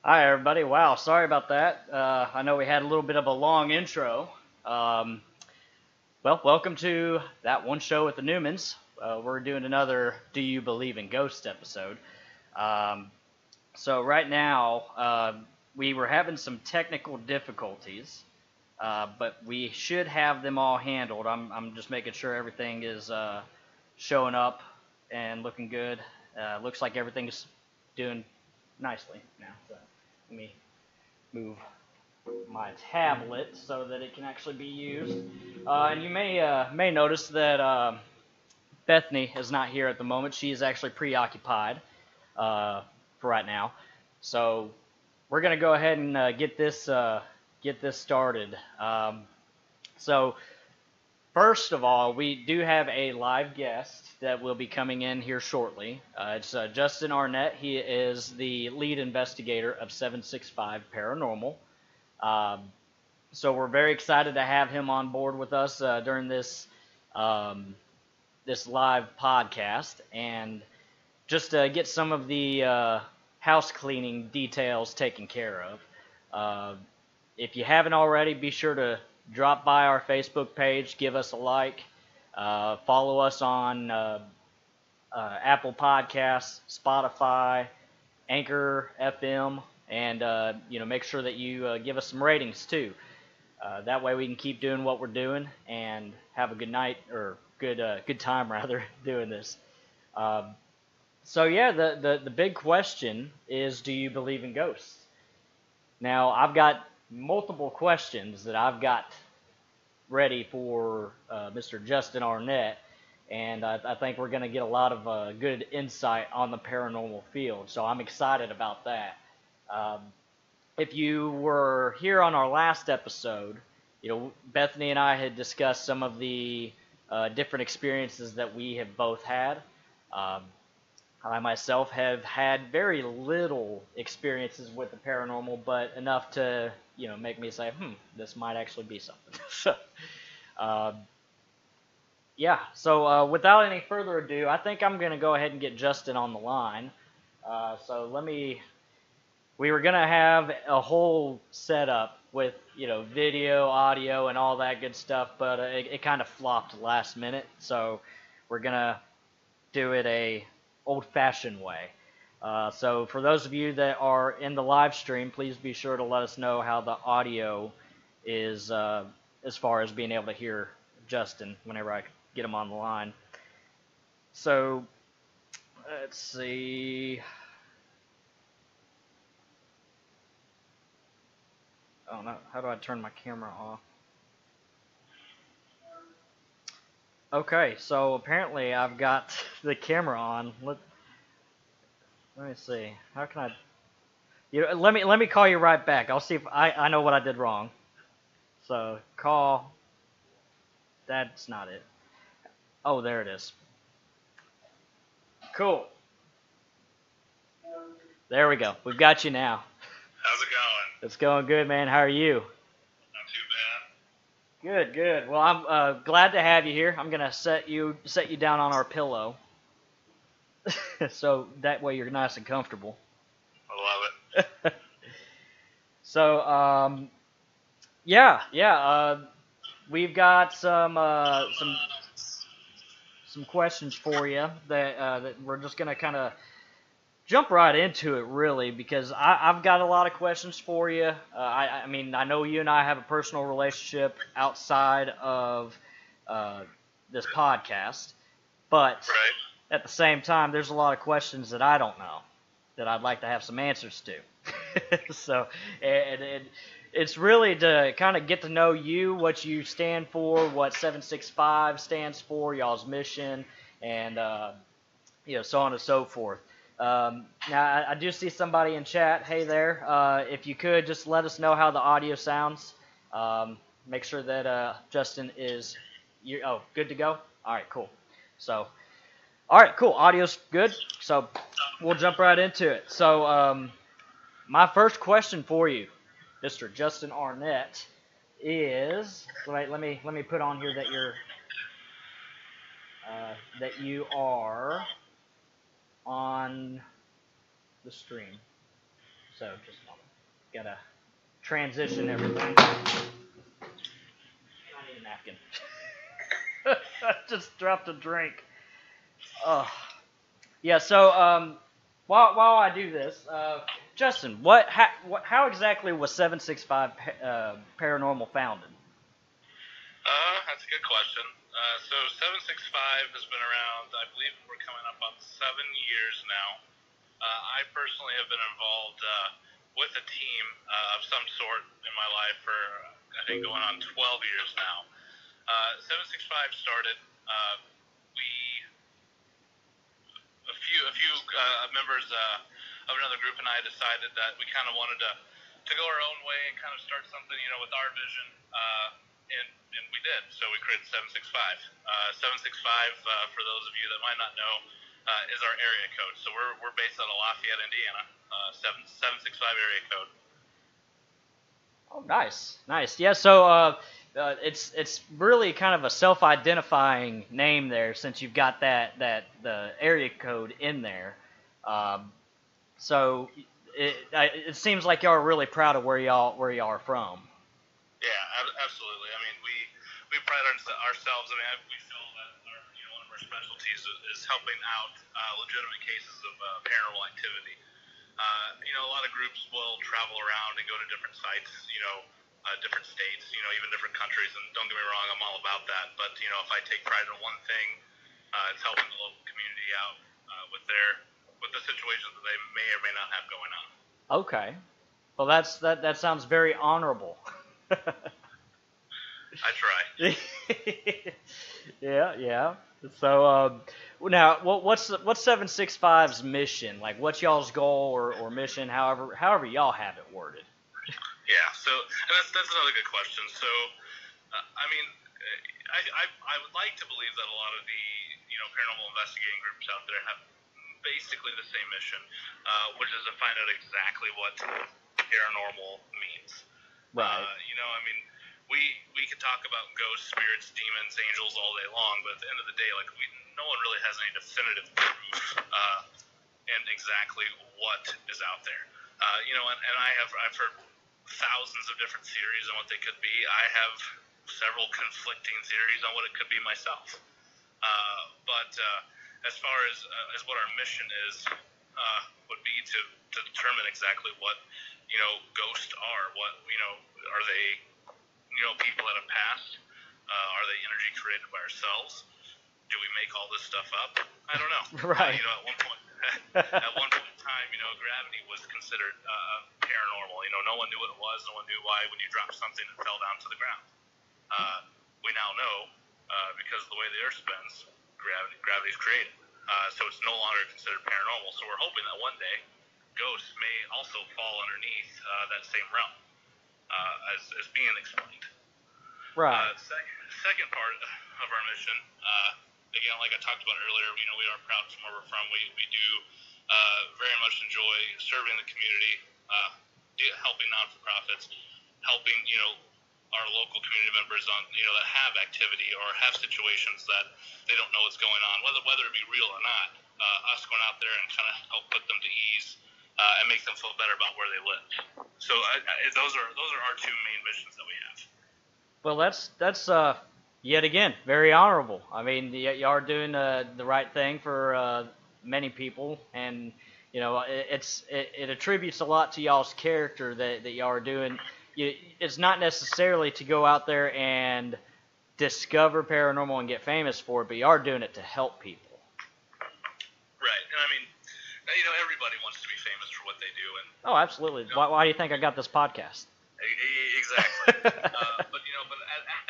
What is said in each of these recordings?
Hi, everybody. Wow, sorry about that. I know we had a little bit of a long intro. Um, welcome to That One Show with the Newmans. We're doing another Do You Believe in Ghosts episode. Um, so, right now, we were having some technical difficulties, but we should have them all handled. I'm just making sure everything is showing up and looking good. Looks like everything's doing nicely now. So, let me move my tablet so that it can actually be used. And you may notice that Bethany is not here at the moment. She is actually preoccupied for right now. So we're gonna go ahead and get this started. So first of all, we do have a live guest that will be coming in here shortly. It's Justin Arnett. He is the lead investigator of 765 Paranormal. Um, so we're very excited to have him on board with us during um, this live podcast, and just to get some of the house cleaning details taken care of. Uh, if you haven't already, be sure to drop by our Facebook page, give us a like, follow us on Apple Podcasts, Spotify, Anchor FM, and make sure that you give us some ratings too. That way we can keep doing what we're doing and have a good night or good time rather doing this. Um, so yeah, the big question is, do you believe in ghosts? Now I've got multiple questions that I've got ready for Mr. Justin Arnett, and I think we're going to get a lot of good insight on the paranormal field. So I'm excited about that. Um, if you were here on our last episode, Bethany and I had discussed some of the different experiences that we have both had. Um, I myself have had very little experiences with the paranormal, but enough to, make me say, this might actually be something. So, uh, yeah, so without any further ado, I think I'm going to go ahead and get Justin on the line. So we were going to have a whole setup with, video, audio, and all that good stuff, but it kind of flopped last minute, so we're going to do it a old-fashioned way. So for those of you that are in the live stream, please be sure to let us know how the audio is as far as being able to hear Justin whenever I get him on the line. So let's see. Oh no, how do I turn my camera off? Okay, so apparently I've got the camera on. Let me see. How can I? Let me call you right back. I'll see if I know what I did wrong. So call. That's not it. Oh, there it is. Cool. There we go. We've got you now. How's it going? It's going good, man. How are you? Not too bad. Good, good. Well, I'm glad to have you here. I'm gonna set you down on our pillow, so that way you're nice and comfortable. I love it. So, yeah. We've got some questions for you that we're just gonna kind of jump right into it, really, because I've got a lot of questions for you. I mean, I know you and I have a personal relationship outside of this podcast, but Right. at the same time, there's a lot of questions that I don't know that I'd like to have some answers to. So, and it's really to kind of get to know you, what you stand for, what 765 stands for, y'all's mission, and so on and so forth. Now, I do see somebody in chat. Hey there. If you could, just let us know how the audio sounds. Make sure that Justin is good to go? All right, cool. So, all right, cool. Audio's good. So, we'll jump right into it. So, my first question for you, Mr. Justin Arnett, is let me put on here that you are on the stream. So just gotta transition everything. I need a napkin. I just dropped a drink. Oh, yeah. So while I do this, Justin, how exactly was 765 Paranormal founded? That's a good question. So 765 has been around, I believe we're coming up on 7 years now. I personally have been involved with a team of some sort in my life for, I think, going on 12 years now. 765 started, a few members of another group and I decided that we kind of wanted to go our own way and kind of start something, with our vision, and we did. So we created 765. 765, for those of you that might not know, is our area code. So we're based out of Lafayette, Indiana. 765 area code. Oh, nice. Yeah. So it's really kind of a self-identifying name there, since you've got the area code in there. So it seems like y'all are really proud of where y'all are from. Yeah, absolutely. I mean, we pride ourselves. I mean, we feel that one of our specialties is helping out legitimate cases of paranormal activity. A lot of groups will travel around and go to different sites, different states, even different countries. And don't get me wrong, I'm all about that. But if I take pride in one thing, it's helping the local community out with the situations that they may or may not have going on. Okay. Well, that sounds very honorable. I try. Yeah. So now, what's 765's mission? Like, what's y'all's goal or mission? However y'all have it worded. Yeah. So, and that's another good question. So, I mean, I would like to believe that a lot of the paranormal investigating groups out there have basically the same mission, which is to find out exactly what paranormal means. Right. I mean, we could talk about ghosts, spirits, demons, angels all day long, but at the end of the day, no one really has any definitive proof and exactly what is out there. And I've heard thousands of different theories on what they could be. I have several conflicting theories on what it could be myself. But as far as what our mission is, would be to determine exactly what ghosts are. What are they? People that have passed. Are they energy created by ourselves? Do we make all this stuff up? I don't know. Right. At one point in time, gravity was considered paranormal. No one knew what it was. No one knew why when you dropped something it fell down to the ground. We now know because of the way the Earth spins, gravity is created. So it's no longer considered paranormal. So we're hoping that one day ghosts may also fall underneath that same realm as being explained. Right. Second part of our mission, again, like I talked about earlier, we are proud from where we're from. We do very much enjoy serving the community, helping non-for-profits, helping our local community members on that have activity or have situations that they don't know what's going on, whether it be real or not. Us going out there and kind of help put them to ease and make them feel better about where they live. So those are our two main missions that we have. Well, that's yet again very honorable. I mean, y'all are doing the right thing for many people, and it attributes a lot to y'all's character that y'all are doing. It's not necessarily to go out there and discover paranormal and get famous for it, but you are doing it to help people. Right, and I mean, everybody wants to be famous for what they do, and absolutely. Why do you think I got this podcast? Exactly. But at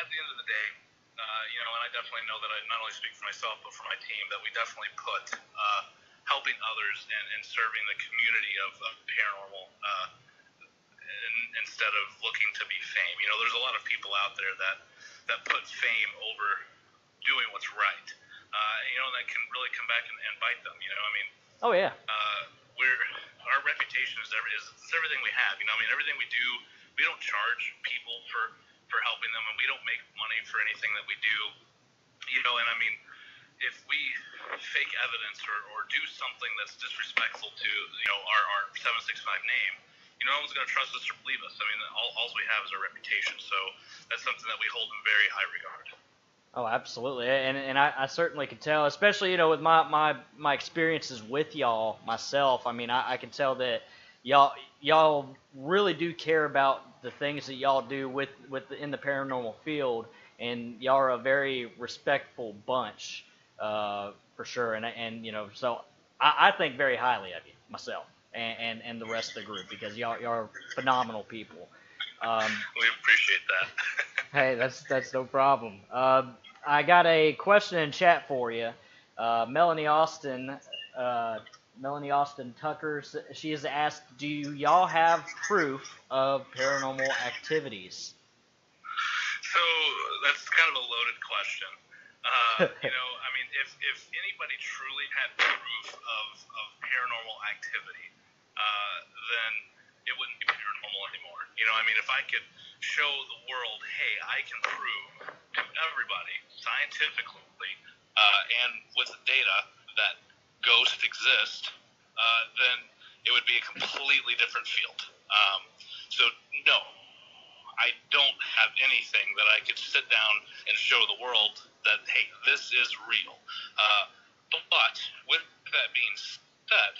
the end of the day, and I definitely know that I not only speak for myself but for my team, that we definitely put helping others and serving the community of paranormal instead of looking to be fame. There's a lot of people out there that put fame over doing what's right. And that can really come back and bite them. Oh yeah. Our reputation is everything we have. Everything we do, we don't charge people for helping them, and we don't make money for anything that we do. If we fake evidence or do something that's disrespectful to our 765 name, no one's going to trust us or believe us. I mean, all we have is our reputation, so that's something that we hold in very high regard. Oh, absolutely, and I certainly can tell, especially with my experiences with y'all myself. I mean, I can tell that y'all really do care about the things that y'all do in the paranormal field, and y'all are a very respectful bunch, for sure. And so I think very highly of you myself, and the rest of the group, because y'all are phenomenal people. We appreciate that. Hey, that's no problem. I got a question in chat for you. Melanie Austin Tucker, she has asked, do y'all have proof of paranormal activities? So that's kind of a loaded question. I mean, if anybody truly had proof of paranormal activity, then it wouldn't be paranormal anymore. I mean, if I could show the world, hey, I can prove to everybody scientifically and with data that ghosts exist, then it would be a completely different field. So no, I don't have anything that I could sit down and show the world that, hey, this is real. But with that being said,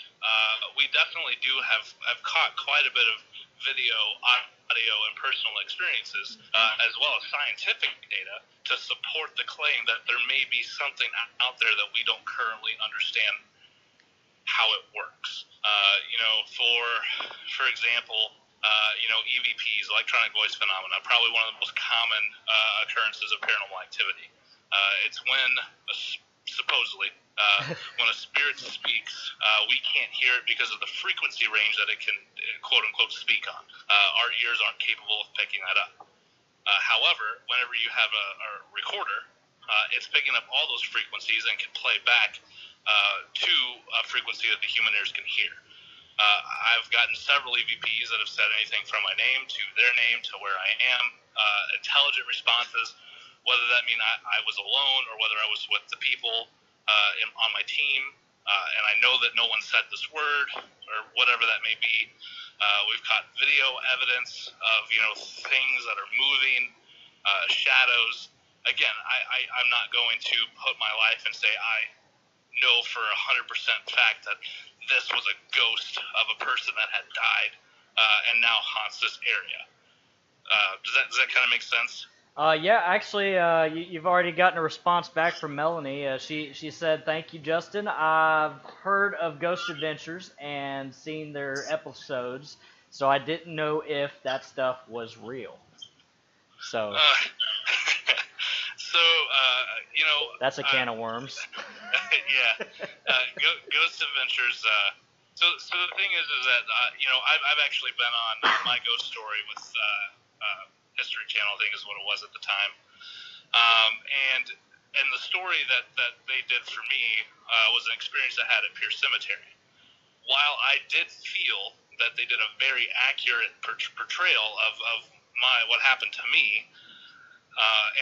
we definitely do have caught quite a bit of video, audio, and personal experiences, as well as scientific data to support the claim that there may be something out there that we don't currently understand how it works. For example, EVPs, electronic voice phenomena, probably one of the most common occurrences of paranormal activity. It's when, supposedly, when a spirit speaks, we can't hear it because of the frequency range that it can, quote-unquote, speak on. Our ears aren't capable of picking that up. However, whenever you have a recorder, it's picking up all those frequencies and can play back to a frequency that the human ears can hear. I've gotten several EVPs that have said anything from my name to their name to where I am, intelligent responses, whether that mean I was alone or whether I was with the people on my team, and I know that no one said this word or whatever that may be. We've got video evidence of things that are moving, shadows. Again, I'm not going to put my life and say I know for 100% fact that this was a ghost of a person that had died and now haunts this area. Does that kind of make sense? Yeah, actually, you've already gotten a response back from Melanie. She said, "Thank you, Justin. I've heard of Ghost Adventures and seen their episodes, so I didn't know if that stuff was real." So, that's a can of worms. Yeah, Ghost Adventures. So the thing is that I've actually been on My Ghost Story with History Channel, I think is what it was at the time, and the story that they did for me was an experience I had at Pierce Cemetery. While I did feel that they did a very accurate portrayal of what happened to me,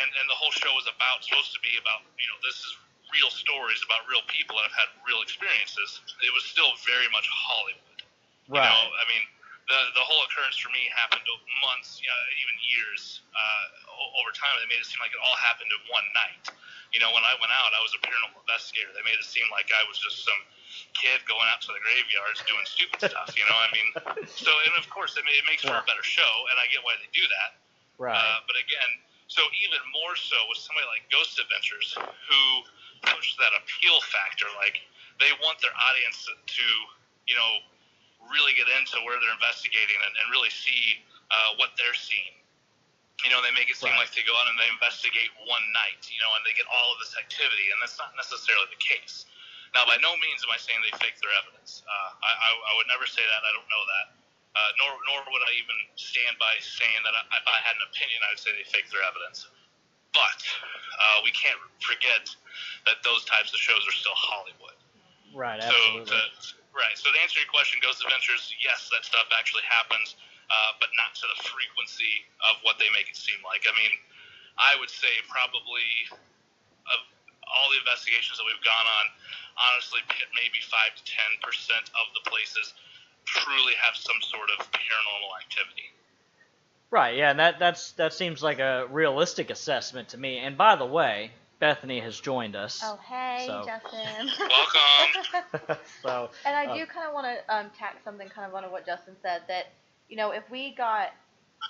and the whole show was supposed to be about this is real stories about real people that have had real experiences, it was still very much Hollywood. Right. I mean, the whole occurrence for me happened months, even years over time. They made it seem like it all happened in one night. When I went out, I was a paranormal investigator. They made it seem like I was just some kid going out to the graveyards doing stupid stuff. I mean, and of course it makes for a better show, and I get why they do that. Right. But again, so even more so with somebody like Ghost Adventures, who push that appeal factor, like they want their audience to really get into where they're investigating and really see what they're seeing. They make it seem like they go out and they investigate one night, and they get all of this activity, and that's not necessarily the case. Now, by no means am I saying they fake their evidence. I would never say that. I don't know that. Nor would I even stand by saying that if I had an opinion, I would say they fake their evidence. But we can't forget that those types of shows are still Hollywood. Right, absolutely. So to answer your question, Ghost Adventures, yes, that stuff actually happens, but not to the frequency of what they make it seem like. I mean, I would say probably of all the investigations that we've gone on, honestly, maybe 5 to 10% of the places truly have some sort of paranormal activity. Right, yeah, and that seems like a realistic assessment to me. And by the way, Bethany has joined us. Oh, hey, so. Justin. Welcome. So. And I do kind of want to tack something kind of on what Justin said, that, you know, if we got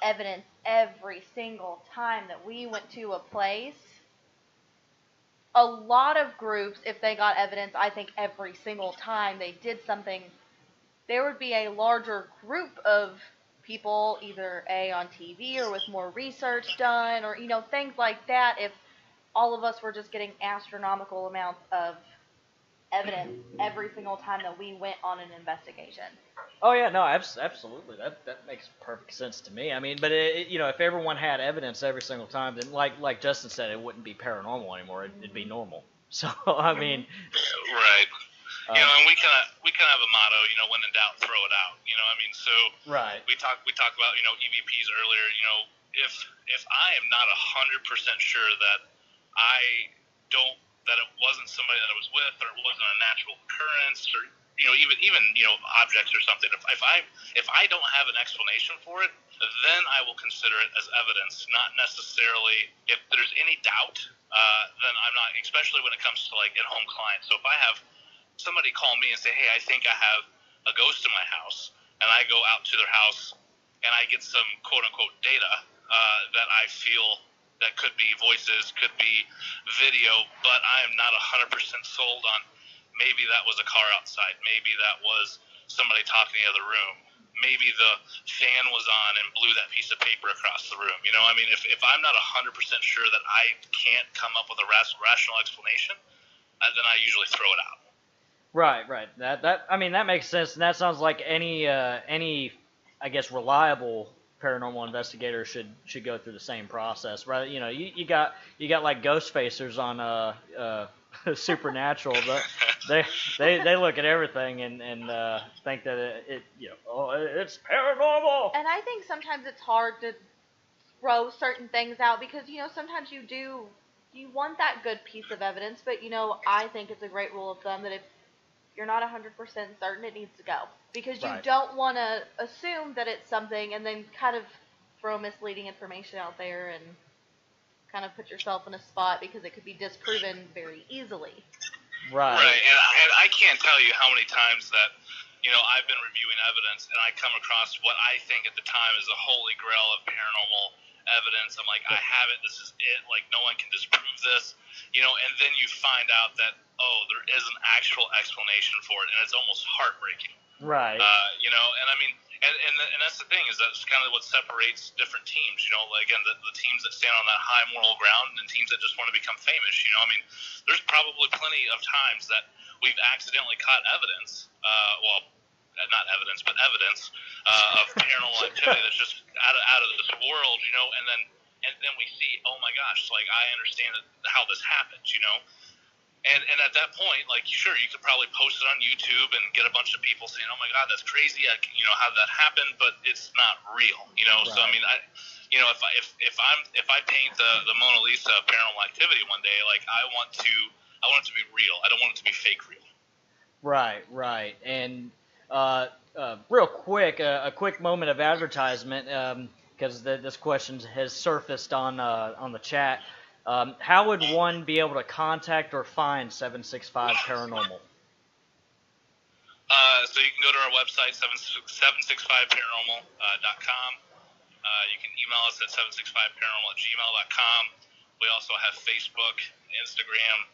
evidence every single time that we went to a place, a lot of groups, if they got evidence, I think every single time they did something, there would be a larger group of people, either A, on TV or with more research done, or, you know, things like that, if all of us were just getting astronomical amounts of evidence every single time that we went on an investigation. Oh yeah, no, absolutely. That makes perfect sense to me. I mean, but you know, if everyone had evidence every single time, then like Justin said, it wouldn't be paranormal anymore. It'd be normal. So I mean, right. You know, and we kind of have a motto, you know, when in doubt, throw it out. You know, I mean, so right. We talked about, you know, EVPs earlier. You know, if I am not 100% sure that that it wasn't somebody that I was with, or it wasn't a natural occurrence, or, you know, even you know, objects or something. If I don't have an explanation for it, then I will consider it as evidence. Not necessarily if there's any doubt, then I'm not. Especially when it comes to like in-home clients. So if I have somebody call me and say, hey, I think I have a ghost in my house, and I go out to their house and I get some quote-unquote data that I feel that could be voices, could be video, but I am not 100% sold on maybe that was a car outside, maybe that was somebody talking in the other room, maybe the fan was on and blew that piece of paper across the room. You know, I mean, if I'm not 100% sure that I can't come up with a rational explanation, then I usually throw it out. Right. That I mean, that makes sense, and that sounds like any I guess reliable paranormal investigator should go through the same process. Right? You know, you got like ghost facers on Supernatural, but they look at everything and think that it you know, it's paranormal. And I think sometimes it's hard to throw certain things out because, you know, sometimes you want that good piece of evidence, but, you know, I think it's a great rule of thumb that if you're not 100% certain, it needs to go. Because you don't want to assume that it's something and then kind of throw misleading information out there and kind of put yourself in a spot because it could be disproven very easily. Right. And I can't tell you how many times that, you know, I've been reviewing evidence and I come across what I think at the time is a holy grail of paranormal evidence. I'm like, I have it. This is it. Like, no one can disprove this. You know, and then you find out that, oh, there is an actual explanation for it, and it's almost heartbreaking. Right. You know, and I mean, and that's the thing, is that's kind of what separates different teams. You know, like, again, the teams that stand on that high moral ground and teams that just want to become famous. You know, I mean, there's probably plenty of times that we've accidentally caught evidence. Not evidence, but evidence of paranormal activity that's just out of this world. You know, and then we see, oh my gosh, like, I understand how this happened. You know. And at that point, like, sure, you could probably post it on YouTube and get a bunch of people saying, "Oh my God, that's crazy! How did that happen?" But it's not real, you know. Right. So I mean, if I paint the Mona Lisa of paranormal activity one day, like, I want it to be real. I don't want it to be fake real. Right. And real quick, a quick moment of advertisement, because this question has surfaced on the chat. How would one be able to contact or find 765 Paranormal? So you can go to our website, 765paranormal.com. You can email us at 765paranormal@gmail.com. We also have Facebook, Instagram.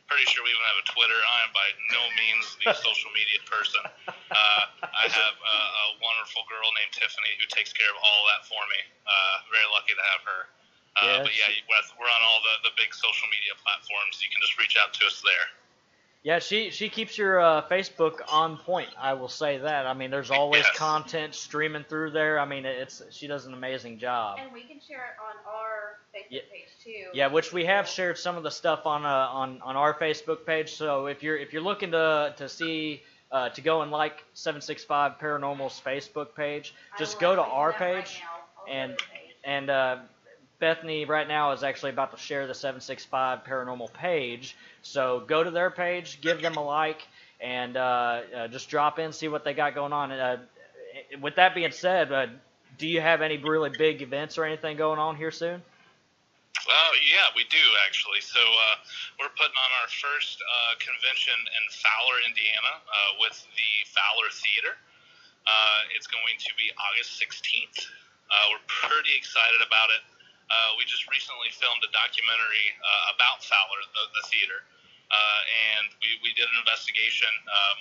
Pretty sure we even have a Twitter. I am by no means the social media person. I have a wonderful girl named Tiffany who takes care of all that for me. Very lucky to have her. But yeah, we're on all the big social media platforms. You can just reach out to us there. Yeah, she keeps your Facebook on point. I will say that. I mean, there's always content streaming through there. I mean, she does an amazing job. And we can share it on our Facebook page too. Yeah, which we have shared some of the stuff on our Facebook page. So if you're looking to see to go and like 765 Paranormal's Facebook page, just go to our page and Bethany right now is actually about to share the 765 Paranormal page. So go to their page, give them a like, and just drop in, see what they got going on. with that being said, do you have any really big events or anything going on here soon? Yeah, we do actually. So we're putting on our first convention in Fowler, Indiana, with the Fowler Theater. It's going to be August 16th. We're pretty excited about it. We just recently filmed a documentary about Fowler, the theater, and we did an investigation,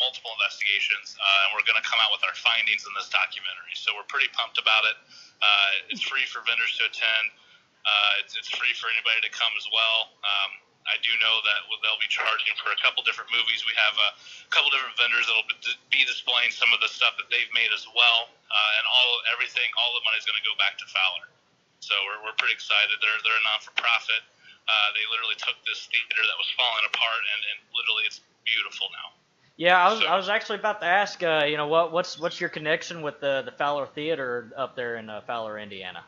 multiple investigations, and we're going to come out with our findings in this documentary. So we're pretty pumped about it. It's free for vendors to attend. It's free for anybody to come as well. I do know that they'll be charging for a couple different movies. We have a couple different vendors that'll be displaying some of the stuff that they've made as well, and all the money is going to go back to Fowler. So we're pretty excited. They're a non-for-profit. They literally took this theater that was falling apart, and literally it's beautiful now. Yeah, I was actually about to ask, what's your connection with the Fowler Theater up there in Fowler, Indiana?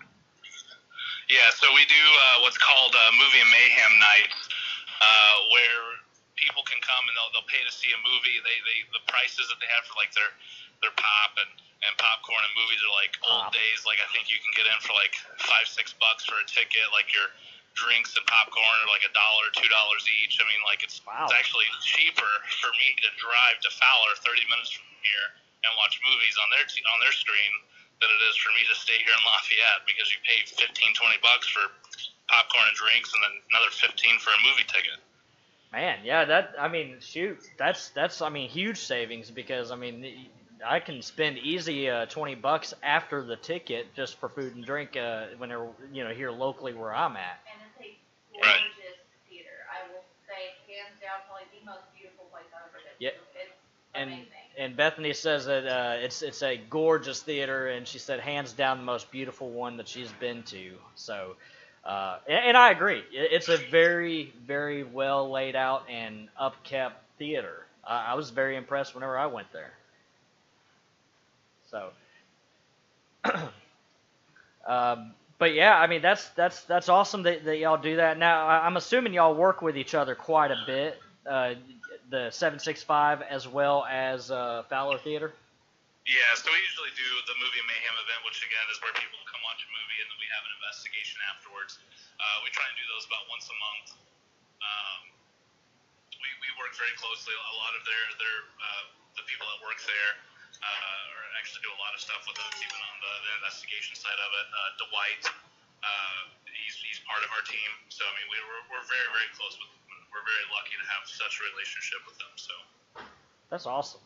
Yeah, so we do what's called Movie and Mayhem Nights, where people can come and they'll pay to see a movie. The prices that they have for like their pop and popcorn and movies are like old days. Like I think you can get in for like $5-6 for a ticket. Like your drinks and popcorn are like $1 or $2 each. I mean, like it's actually cheaper for me to drive to Fowler 30 minutes from here and watch movies on their screen than it is for me to stay here in Lafayette, because you pay $15-20 for popcorn and drinks and then another $15 for a movie ticket. Man, yeah, that's huge savings, because I can spend easy $20 after the ticket just for food and drink whenever here locally where I'm at. And it's a gorgeous theater. I will say, hands down, probably the most beautiful place I've ever been to. It's amazing. And Bethany says that it's a gorgeous theater, and she said hands down the most beautiful one that she's been to. So, and I agree. It's a very, very well laid out and upkept theater. I was very impressed whenever I went there. So, but yeah, that's awesome that y'all do that. Now, I'm assuming y'all work with each other quite a bit. The 765 as well as Fowler Theater? Yeah, so we usually do the Movie Mayhem event, which again is where people come watch a movie and then we have an investigation afterwards. We try and do those about once a month. We work very closely. A lot of the people that work there or actually do a lot of stuff with us, even on the investigation side of it. Dwight, he's part of our team. So we're very, very close with them. We're very lucky to have such a relationship with them. So that's awesome.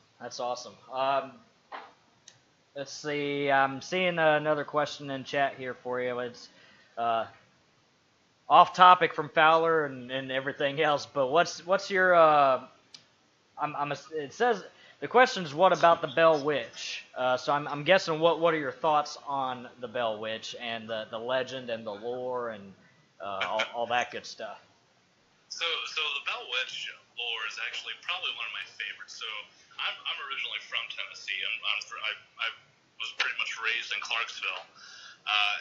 Let's see. I'm seeing another question in chat here for you. It's off topic from Fowler and everything else. But what's your? It says the question is, what about the Bell Witch? So I'm guessing what are your thoughts on the Bell Witch and the legend and the lore and all that good stuff? So the Bell Witch lore is actually probably one of my favorites. So I'm originally from Tennessee. I was pretty much raised in Clarksville,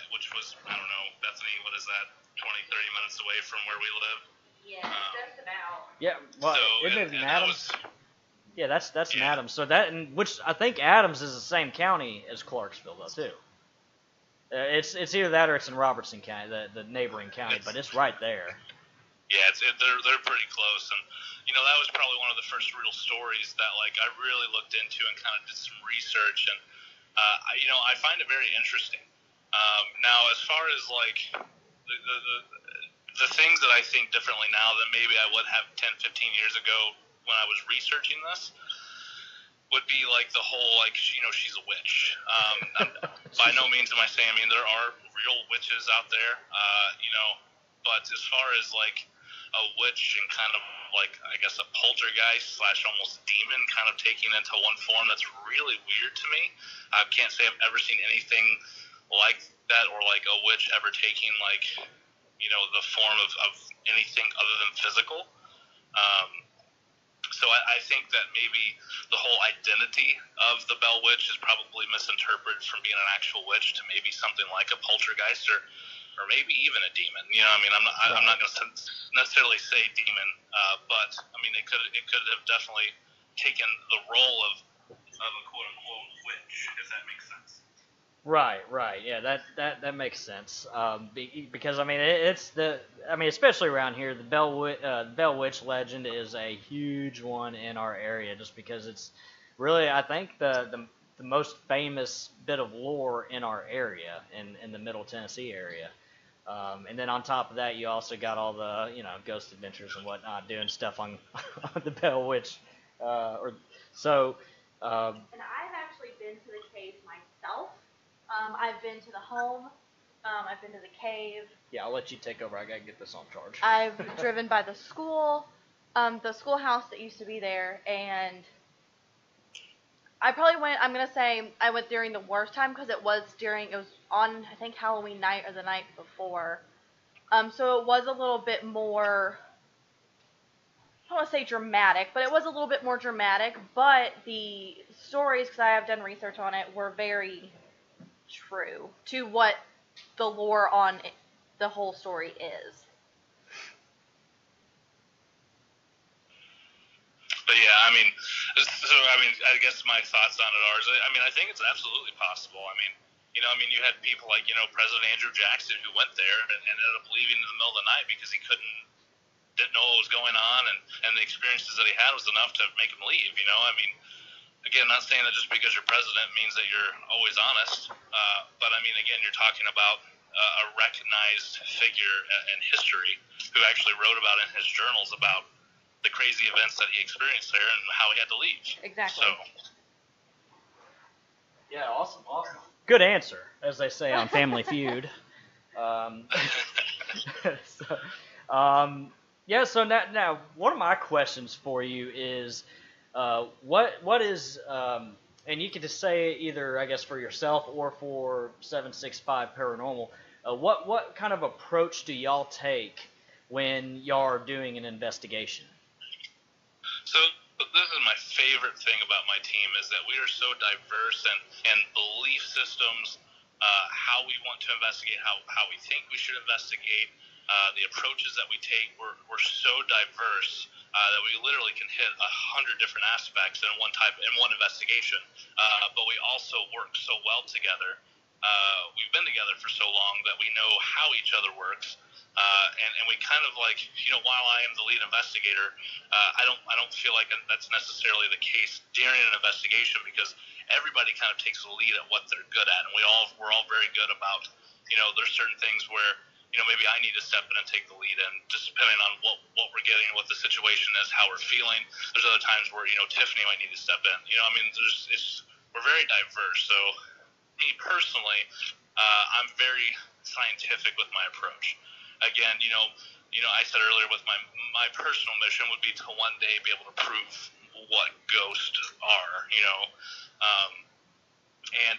which was, I don't know, Bethany, what is that, 20-30 minutes away from where we live? Yeah, just about. Yeah, well, isn't it Adams? Yeah, that's in Adams. So which I think Adams is the same county as Clarksville though too. It's either that or it's in Robertson County, the neighboring county, but it's right there. Yeah, they're pretty close, and that was probably one of the first real stories that I really looked into and kind of did some research, and I find it very interesting. Now, as far as the things that I think differently now than maybe I would have 10-15 years ago when I was researching this, would be the whole she's a witch. By no means am I saying there are real witches out there, but as far as a witch and kind of I guess a poltergeist / almost demon kind of taking into one form, that's really weird to me. I can't say I've ever seen anything like that, or a witch ever taking the form of anything other than physical. So I think that maybe the whole identity of the Bell Witch is probably misinterpreted from being an actual witch to maybe something like a poltergeist or maybe even a demon. I'm not going to necessarily say demon, but it could have definitely taken the role of of a quote-unquote witch, if that makes sense. Right. Yeah, that makes sense. Because I mean, especially around here, the Bell Witch legend is a huge one in our area, just because it's really, I think, the most famous bit of lore in our area, in the Middle Tennessee area. And then on top of that, you also got all the ghost adventures and whatnot, doing stuff on the Bell Witch, so. And I've actually been to the cave myself. I've been to the home. I've been to the cave. Yeah, I'll let you take over. I gotta get this on charge. I've driven by the school, the schoolhouse that used to be there, and I probably went. I'm gonna say I went during the worst time because it was on, I think, Halloween night or the night before. So it was a little bit more, I don't want to say dramatic, but it was a little bit more dramatic. But the stories, because I have done research on it, were very true to what the lore on the whole story is. But yeah, I mean, I guess my thoughts on it are, I think it's absolutely possible. You had people like, President Andrew Jackson, who went there and ended up leaving in the middle of the night because he didn't know what was going on, and the experiences that he had was enough to make him leave. Again, not saying that just because you're president means that you're always honest, but again, you're talking about a recognized figure in history who actually wrote about in his journals about the crazy events that he experienced there and how he had to leave. Exactly. So. Yeah, awesome. Good answer, as they say on Family Feud. So now one of my questions for you is, what is, and you can just say either, I guess, for yourself or for 765 Paranormal, what kind of approach do y'all take when y'all are doing an investigation? So this is my favorite thing about my team, is that we are so diverse and belief systems, how we want to investigate, how we think we should investigate, the approaches that we take, we're so diverse that we literally can hit 100 different aspects in one investigation. But we also work so well together. We've been together for so long that we know how each other works. And we kind of while I am the lead investigator, I don't feel like that's necessarily the case during an investigation, because everybody kind of takes the lead at what they're good at, and we're all very good about, there's certain things where, maybe I need to step in and take the lead, and just depending on what we're getting, what the situation is, how we're feeling. There's other times where, Tiffany might need to step in. We're very diverse. So me personally, I'm very scientific with my approach. Again, I said earlier, with my personal mission would be to one day be able to prove what ghosts are, and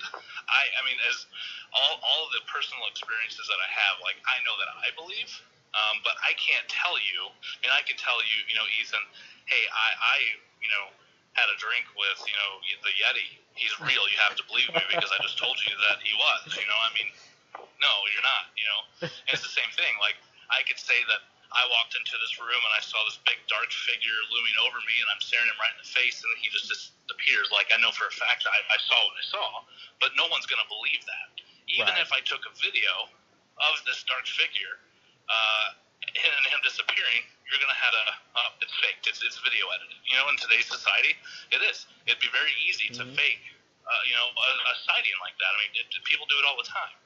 as all of the personal experiences that I have, I know that I believe, but I can't tell you, and I can tell you, Ethan, hey, I had a drink with, the Yeti. He's real. You have to believe me because I just told you that he was, no, you're not, And it's the same thing. I could say that I walked into this room and I saw this big dark figure looming over me, and I'm staring him right in the face, and he just disappears. I know for a fact I saw what I saw, but no one's going to believe that. Even if I took a video of this dark figure and him disappearing, you're going to have it's faked. It's video edited. In today's society, it is. It'd be very easy to fake, a sighting like that. People do it all the time.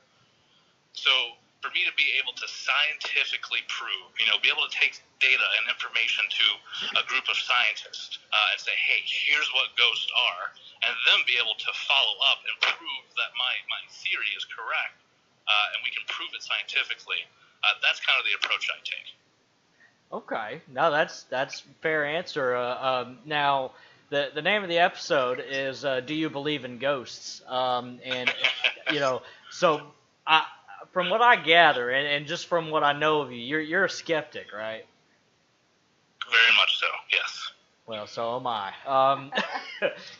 So for me to be able to scientifically prove, be able to take data and information to a group of scientists and say, hey, here's what ghosts are, and then be able to follow up and prove that my theory is correct, and we can prove it scientifically, that's kind of the approach I take. Okay, no, that's fair answer. Now, the name of the episode is "Do You Believe in Ghosts?" And so from what I gather, and just from what I know of you, you're a skeptic, right? Very much so, yes. Well, so am I.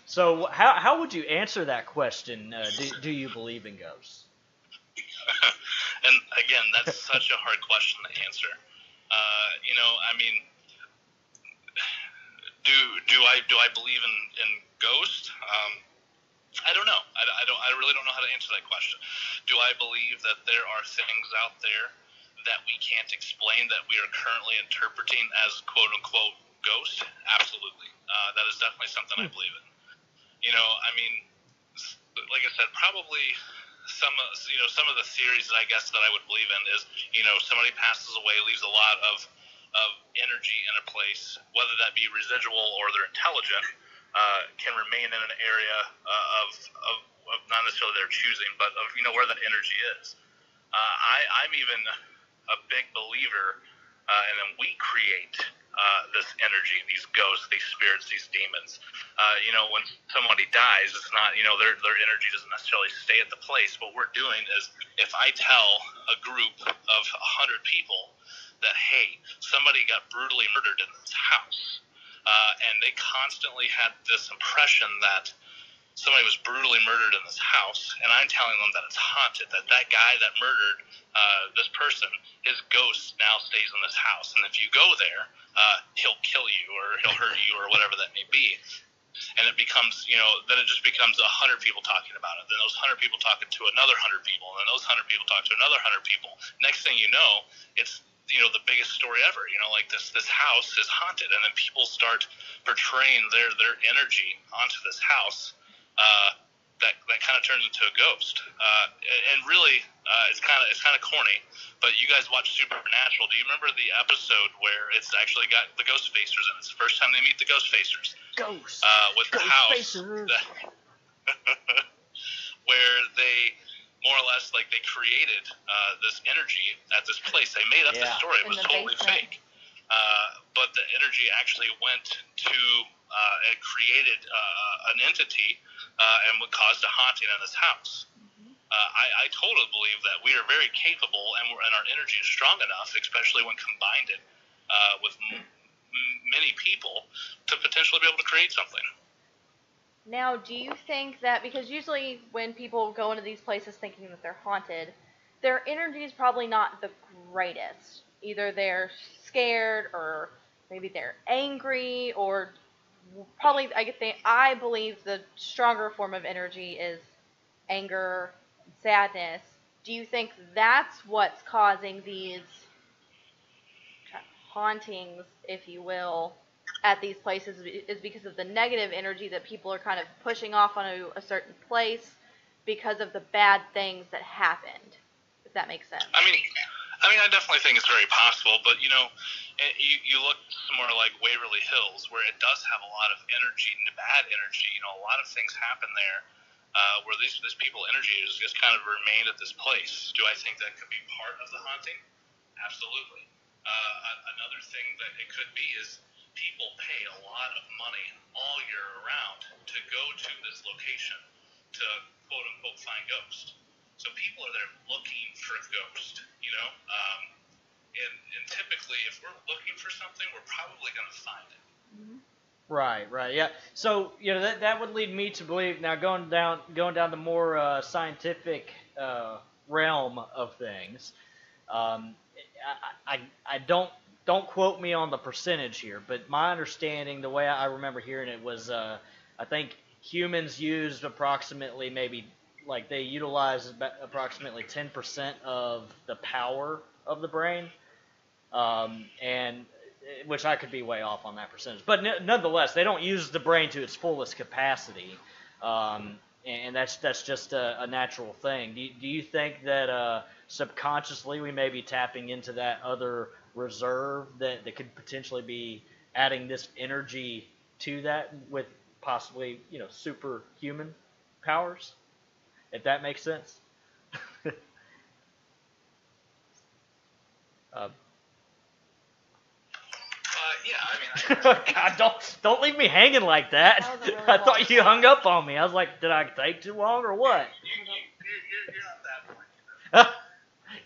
So how would you answer that question? Do you believe in ghosts? And again, that's such a hard question to answer. Do I believe in ghosts? I don't know. I really don't know how to answer that question. Do I believe that there are things out there that we can't explain that we are currently interpreting as quote unquote ghosts? Absolutely. That is definitely something I believe in. I mean, like I said, probably some of the theories that I guess that I would believe in is, somebody passes away, leaves a lot of energy in a place, whether that be residual or they're intelligent, can remain in an area of not necessarily their choosing, but of where that energy is. I'm even a big believer, and then we create this energy, these ghosts, these spirits, these demons. When somebody dies, it's not their energy doesn't necessarily stay at the place. What we're doing is, if I tell a group of 100 people that, hey, somebody got brutally murdered in this house, and they constantly had this impression that somebody was brutally murdered in this house, and I'm telling them that it's haunted, that guy that murdered this person, his ghost now stays in this house, and if you go there, he'll kill you, or he'll hurt you, or whatever that may be. And it becomes, then it just becomes 100 people talking about it. Then those 100 people talking to another 100 people, and then those 100 people talk to another 100 people. Next thing you know, it's the biggest story ever. Like this house is haunted, and then people start portraying their energy onto this house. That kind of turns into a ghost, and really, it's kind of corny. But you guys watch Supernatural. Do you remember the episode where it's actually got the ghost facers in it? It's the first time they meet the ghost facers. Ghost. With ghost the house, facers. Where they more or less they created this energy at this place. They made up this story. It was totally fake. But the energy actually went to and created an entity and what caused a haunting in this house. I totally believe that we are very capable, and our energy is strong enough, especially when combined with many people, to potentially be able to create something. Now, do you think that, because usually when people go into these places thinking that they're haunted, their energy is probably not the greatest. Either they're scared, or maybe they're angry, or probably, I believe the stronger form of energy is anger, sadness. Do you think that's what's causing these hauntings, if you will, at these places, is because of the negative energy that people are kind of pushing off onto a certain place because of the bad things that happened, if that makes sense? I mean, I definitely think it's very possible, but you look somewhere like Waverly Hills, where it does have a lot of energy, bad energy. A lot of things happen there, where this people energy is just kind of remained at this place. Do I think that could be part of the haunting? Absolutely. Another thing that it could be is people pay a lot of money all year around to go to this location to quote unquote find ghosts. So people are there looking for ghosts, and typically if we're looking for something, we're probably going to find it. Mm-hmm. Right, yeah. So that would lead me to believe, now going down the more scientific realm of things. I don't quote me on the percentage here, but my understanding, the way I remember hearing it was, I think humans used approximately they utilized approximately 10% of the power of the brain, and which I could be way off on that percentage, but nonetheless, they don't use the brain to its fullest capacity, and that's just a natural thing. Do you think that subconsciously we may be tapping into that other reserve that could potentially be adding this energy to that with possibly superhuman powers, if that makes sense? God, don't leave me hanging like that. Really I thought you hung up on me. I was like, did I take too long or what? You're not that point.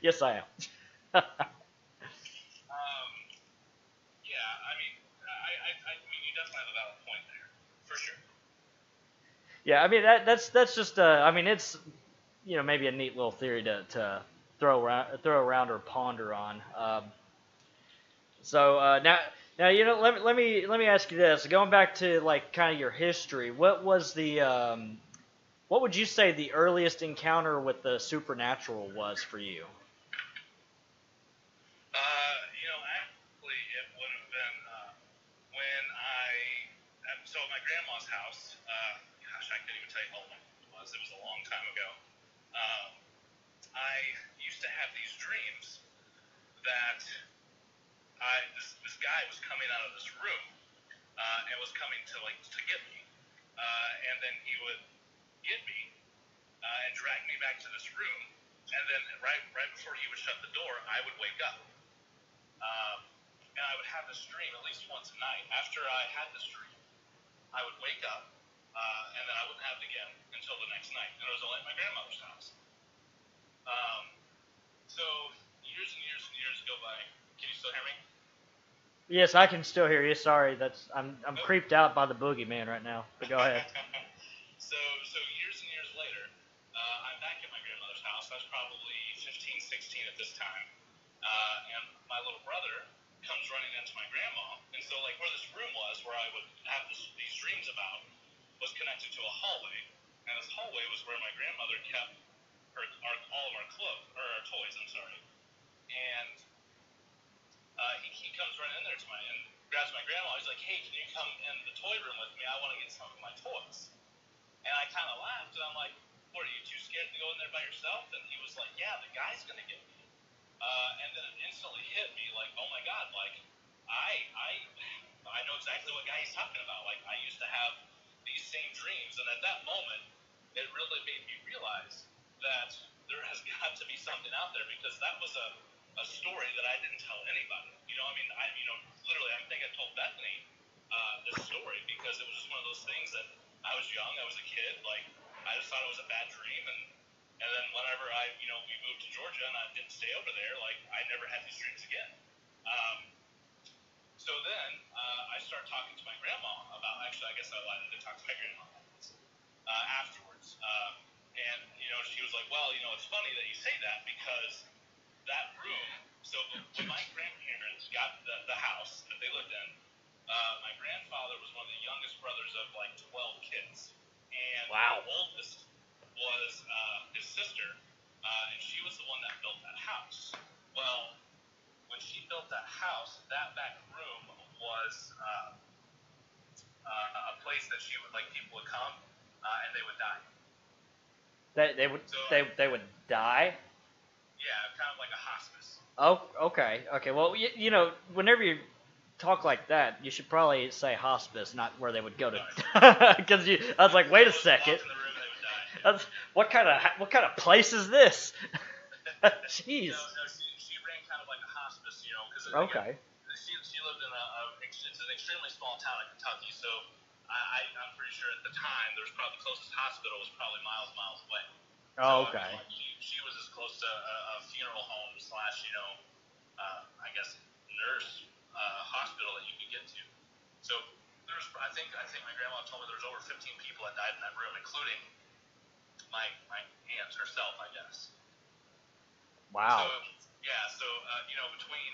Yes, I am. You definitely have a valid point there, for sure. Yeah, that's just it's maybe a neat little theory to throw around or ponder on. So now Now, let me ask you this. Going back to like kind of your history, what was what would you say the earliest encounter with the supernatural was for you? Actually, it would have been when so at my grandma's house, gosh, I couldn't even tell you how long it was. It was a long time ago. Um, I used to have these dreams that this guy was coming out of this room and was coming to get me, and then he would get me and drag me back to this room, and then right before he would shut the door, I would wake up, and I would have this dream at least once a night. After I had this dream, I would wake up, and then I wouldn't have it again until the next night, and it was only at my grandmother's house. So years and years and years go by. Can you still hear me? Yes, I can still hear you. Sorry, I'm creeped out by the boogeyman right now. But go ahead. So years and years later, I'm back at my grandmother's house. I was probably 15, 16 at this time, and my little brother comes running into my grandma, and so like where this room was, where I would have these dreams about, was connected to a hallway, and this hallway was where my grandmother kept all of our clothes, or our toys. I'm sorry, and he comes running in there and grabs my grandma. He's like, "Hey, can you come in the toy room with me? I want to get some of my toys." And I kind of laughed, and I'm like, "What, are you too scared to go in there by yourself?" And he was like, "Yeah, the guy's gonna get me." And then it instantly hit me, like, "Oh my God!" Like, I know exactly what guy he's talking about. Like, I used to have these same dreams, and at that moment, it really made me realize that there has got to be something out there, because that was a story that I didn't tell anybody. Literally, I think I told Bethany this story because it was just one of those things that I was young, I was a kid, like I just thought it was a bad dream, and then whenever we moved to Georgia and I didn't stay over there, like I never had these dreams again. So then I started talking to my grandma about. Actually, I guess I lied. I did talk to my grandma afterwards, and she was like, "Well, it's funny that you say that because." That room, so when my grandparents got the house that they lived in, my grandfather was one of the youngest brothers of like 12 kids. And wow. The oldest was his sister, and she was the one that built that house. Well, when she built that house, that back room was a place that she would, like, people would come and they would die. They would die? Yeah, kind of like a hospice. Oh, okay. Well, whenever you talk like that, you should probably say hospice, not where they would go to. Because I was like, wait a second. What kind of place is this? Jeez. No, she ran kind of like a hospice, because okay. She lived in it's an extremely small town in Kentucky, so I'm pretty sure at the time the closest hospital was probably miles away. Oh, okay. So, she was as close to a funeral home / I guess nurse hospital that you could get to. So there's I think my grandma told me there was over 15 people that died in that room, including my aunt herself, I guess. Wow. So between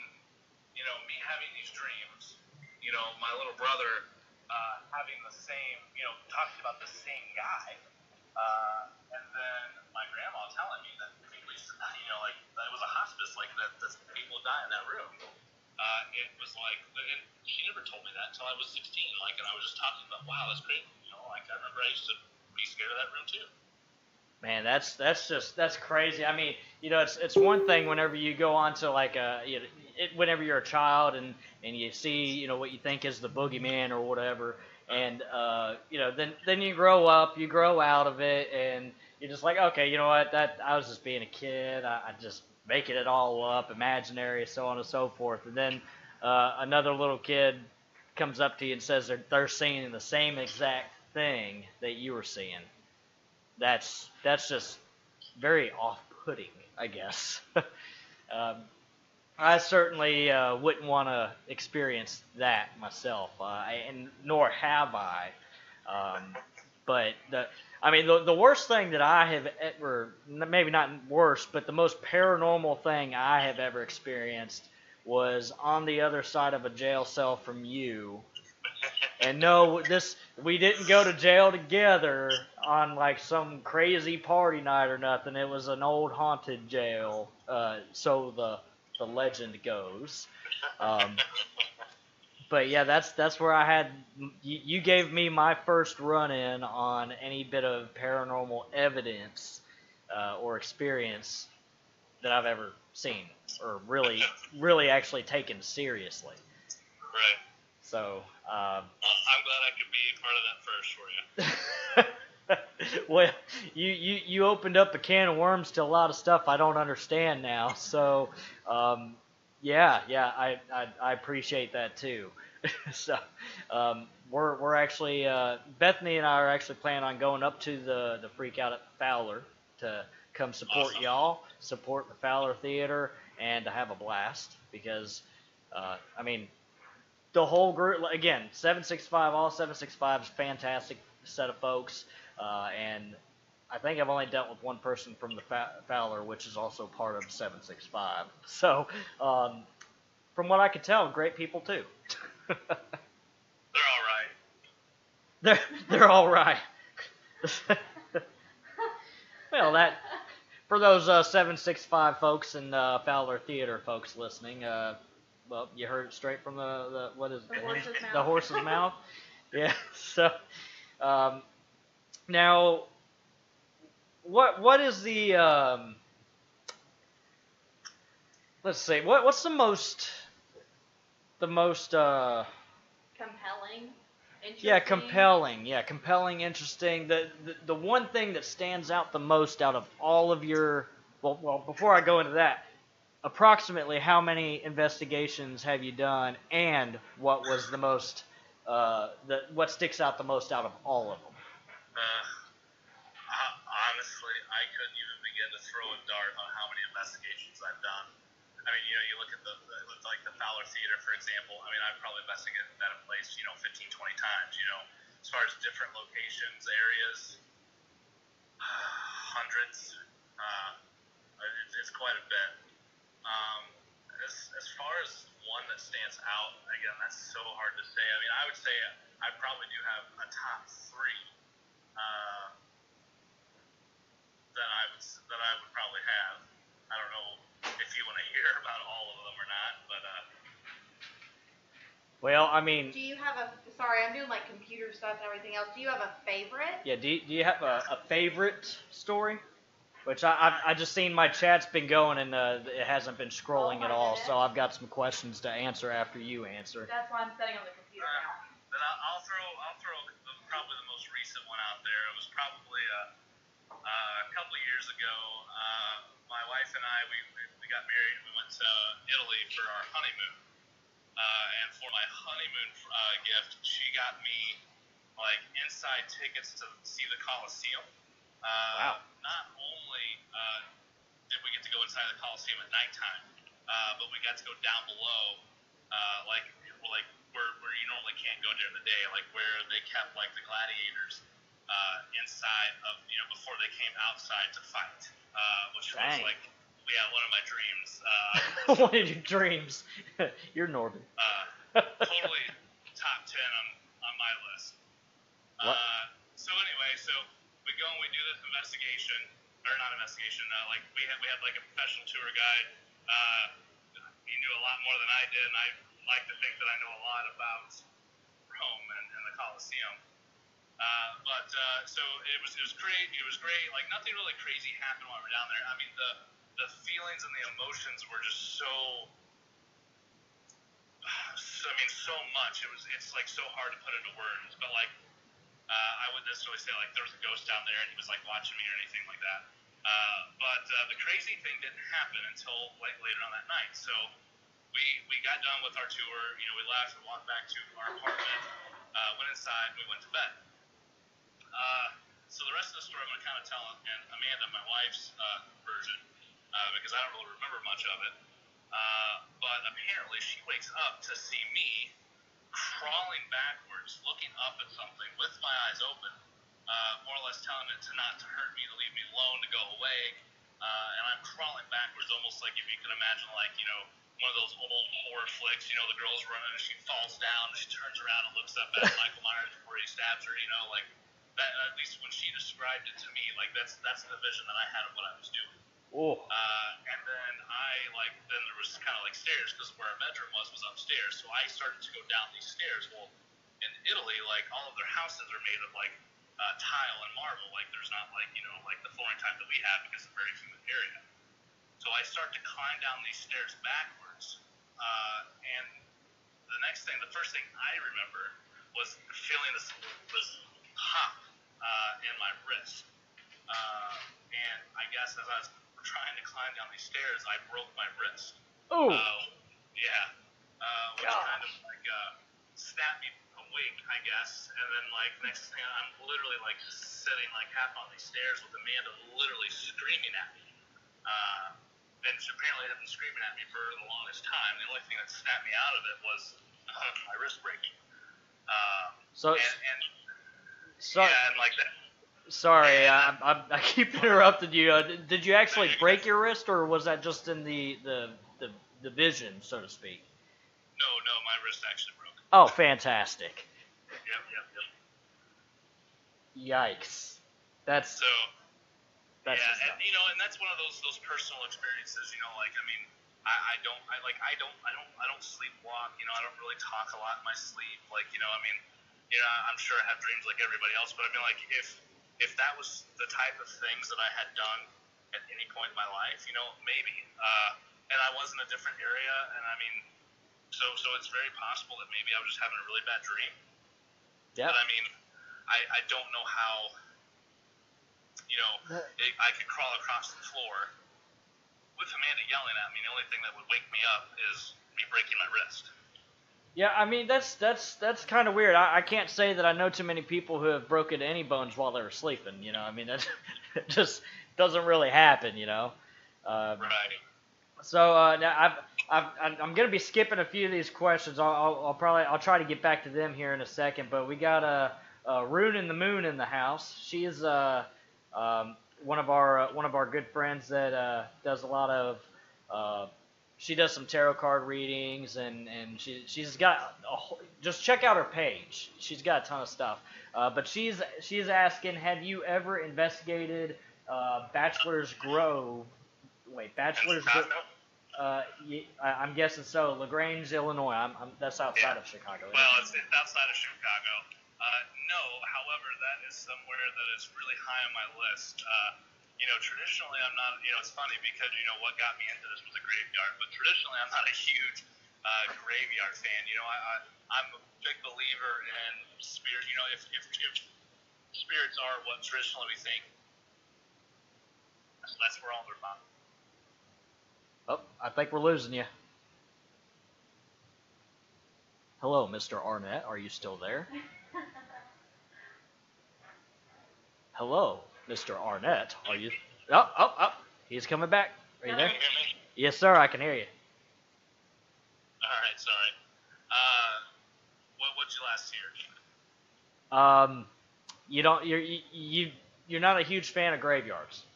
me having these dreams, my little brother having the same, talking about the same guy. And then my grandma telling me that people used to, like that it was a hospice, like that people would die in that room. It was like, and she never told me that until I was 16. Like, and I was just talking about, wow, that's great. Like I remember I used to be scared of that room too. Man, that's crazy. I mean, it's one thing whenever you go on to like whenever you're a child and you see what you think is the boogeyman or whatever. And then you grow up, you grow out of it, and you're just like, okay, you know what? That I was just being a kid. I just making it all up, imaginary, so on and so forth. And then another little kid comes up to you and says they're seeing the same exact thing that you were seeing. That's just very off-putting, I guess. I certainly wouldn't want to experience that myself, and nor have I. But the worst thing that I have ever, maybe not worst, but the most paranormal thing I have ever experienced was on the other side of a jail cell from you. And no, we didn't go to jail together on like some crazy party night or nothing. It was an old haunted jail, so the legend goes. But yeah, that's where I had you gave me my first run in on any bit of paranormal evidence or experience that I've ever seen or really actually taken seriously. Right. So I'm glad I could be part of that first for you. well, you opened up a can of worms to a lot of stuff I don't understand now. So yeah, I appreciate that too. So we're actually Bethany and I are actually planning on going up to the Freak Out at Fowler to come support y'all, support the Fowler Theater, and to have a blast because I mean. The whole group, again, 765, all 765 is fantastic set of folks, and I think I've only dealt with one person from the Fowler, which is also part of 765. So, from what I could tell, great people too. They're all right. They're all right. Well, that for those 765 folks and Fowler Theater folks listening. Well, you heard it straight from the what is the horse's mouth. The horse's mouth. Yeah. So now, what is the let's see what's the most compelling. Interesting. Compelling, interesting. The one thing that stands out the most out of all of your well before I go into that. Approximately how many investigations have you done, and what was the most, what sticks out the most out of all of them? Honestly, I couldn't even begin to throw a dart on how many investigations I've done. I mean, you look at like the Fowler Theater, for example. I mean, I've probably investigated that place, 15, 20 times. As far as different locations, areas, hundreds. It's quite a bit. As far as one that stands out, again, that's so hard to say. I mean, I would say I probably do have a top three that I would probably have. I don't know if you want to hear about all of them or not, but well, I mean, do you have sorry, I'm doing like computer stuff and everything else. Do you have a favorite? Yeah, do you have a favorite story? Which I just seen my chat's been going and it hasn't been scrolling at all, so I've got some questions to answer after you answer. That's why I'm sitting on the computer now. Then I'll throw probably the most recent one out there. It was probably a couple of years ago. My wife and I we got married and we went to Italy for our honeymoon. And for my honeymoon gift, she got me like inside tickets to see the Colosseum. Wow. Not only did we get to go inside the Coliseum at nighttime, but we got to go down below, like where you normally can't go during the day, like where they kept like the gladiators inside of before they came outside to fight, which was like one of my dreams. One of your dreams. You're Norbert. Totally top 10 on my list. So anyway, we go and we do this investigation, or not investigation. Like we had like a professional tour guide. He knew a lot more than I did, and I like to think that I know a lot about Rome and the Colosseum. So it was great. It was great. Like nothing really crazy happened while we were down there. I mean the feelings and the emotions were just so much. It's like so hard to put into words. But like I wouldn't necessarily say like there was a ghost down there and he was like watching me or anything like that. But the crazy thing didn't happen until like later on that night. So we got done with our tour. We left and walked back to our apartment. Went inside. We went to bed. So the rest of the story I'm going to kind of tell in Amanda, my wife's version, because I don't really remember much of it. But apparently she wakes up to see me crawling backwards, looking up at something with my eyes open, more or less telling it not to hurt me, to leave me alone, to go away. And I'm crawling backwards, almost like if you can imagine, like, one of those old horror flicks, you know, the girl's running and she falls down and she turns around and looks up at Michael Myers before he stabs her, you know, like that. At least when she described it to me, like that's the vision that I had of what I was doing. Oh. And then then there was kind of like stairs because where our bedroom was upstairs, so I started to go down these stairs. Well, in Italy, like all of their houses are made of like tile and marble, like there's not like, you know, like the flooring type that we have because it's a very humid area. So I start to climb down these stairs backwards, and the first thing I remember was feeling this pop in my wrist, and I guess as I was trying to climb down these stairs, I broke my wrist. Oh. Which kind of like snapped me awake, I guess, and then like next thing I'm literally like sitting like half on these stairs with Amanda literally screaming at me. And she apparently had been screaming at me for the longest time. The only thing that snapped me out of it was my wrist breaking. And like that. Sorry, I keep interrupting you. Did you actually break your wrist, or was that just in the vision, so to speak? No, my wrist actually broke. Oh, fantastic. Yep. Yikes. That's and you know, and that's one of those personal experiences, you know, like I mean, I don't sleepwalk, you know, I don't really talk a lot in my sleep, like, you know, I mean, you know, I'm sure I have dreams like everybody else, but I mean, like if that was the type of things that I had done at any point in my life, you know, maybe, and I was in a different area, and I mean, so it's very possible that maybe I was just having a really bad dream. Yeah. But I mean, I don't know how. You know, I could crawl across the floor with Amanda yelling at me. The only thing that would wake me up is me breaking my wrist. Yeah, I mean that's kind of weird. I can't say that I know too many people who have broken any bones while they were sleeping. You know, I mean that just doesn't really happen. You know. Right. So now I'm gonna be skipping a few of these questions. I'll try to get back to them here in a second. But we got Rune in the Moon in the house. She is one of our good friends that does a lot of she does some tarot card readings and she's got just check out her page. She's got a ton of stuff. But she's asking, have you ever investigated Bachelor's Grove? Wait, Bachelor's Grove. I'm guessing so. LaGrange, Illinois. That's outside of Chicago. Well, it's outside of Chicago. No, however, that is somewhere that is really high on my list. You know, traditionally I'm not, you know, it's funny because, you know, what got me into this was a graveyard, but traditionally I'm not a huge graveyard fan. You know, I'm a big believer in spirit. You know, if spirits are what traditionally we think, that's where all they're found. Oh, I think we're losing you. Hello, Mr. Arnett. Are you still there? Hello, Mr. Arnett. Are you? Oh. He's coming back. Are you there? Can you hear me? Yes, sir. I can hear you. All right, sorry. What'd you last hear? You're not a huge fan of graveyards.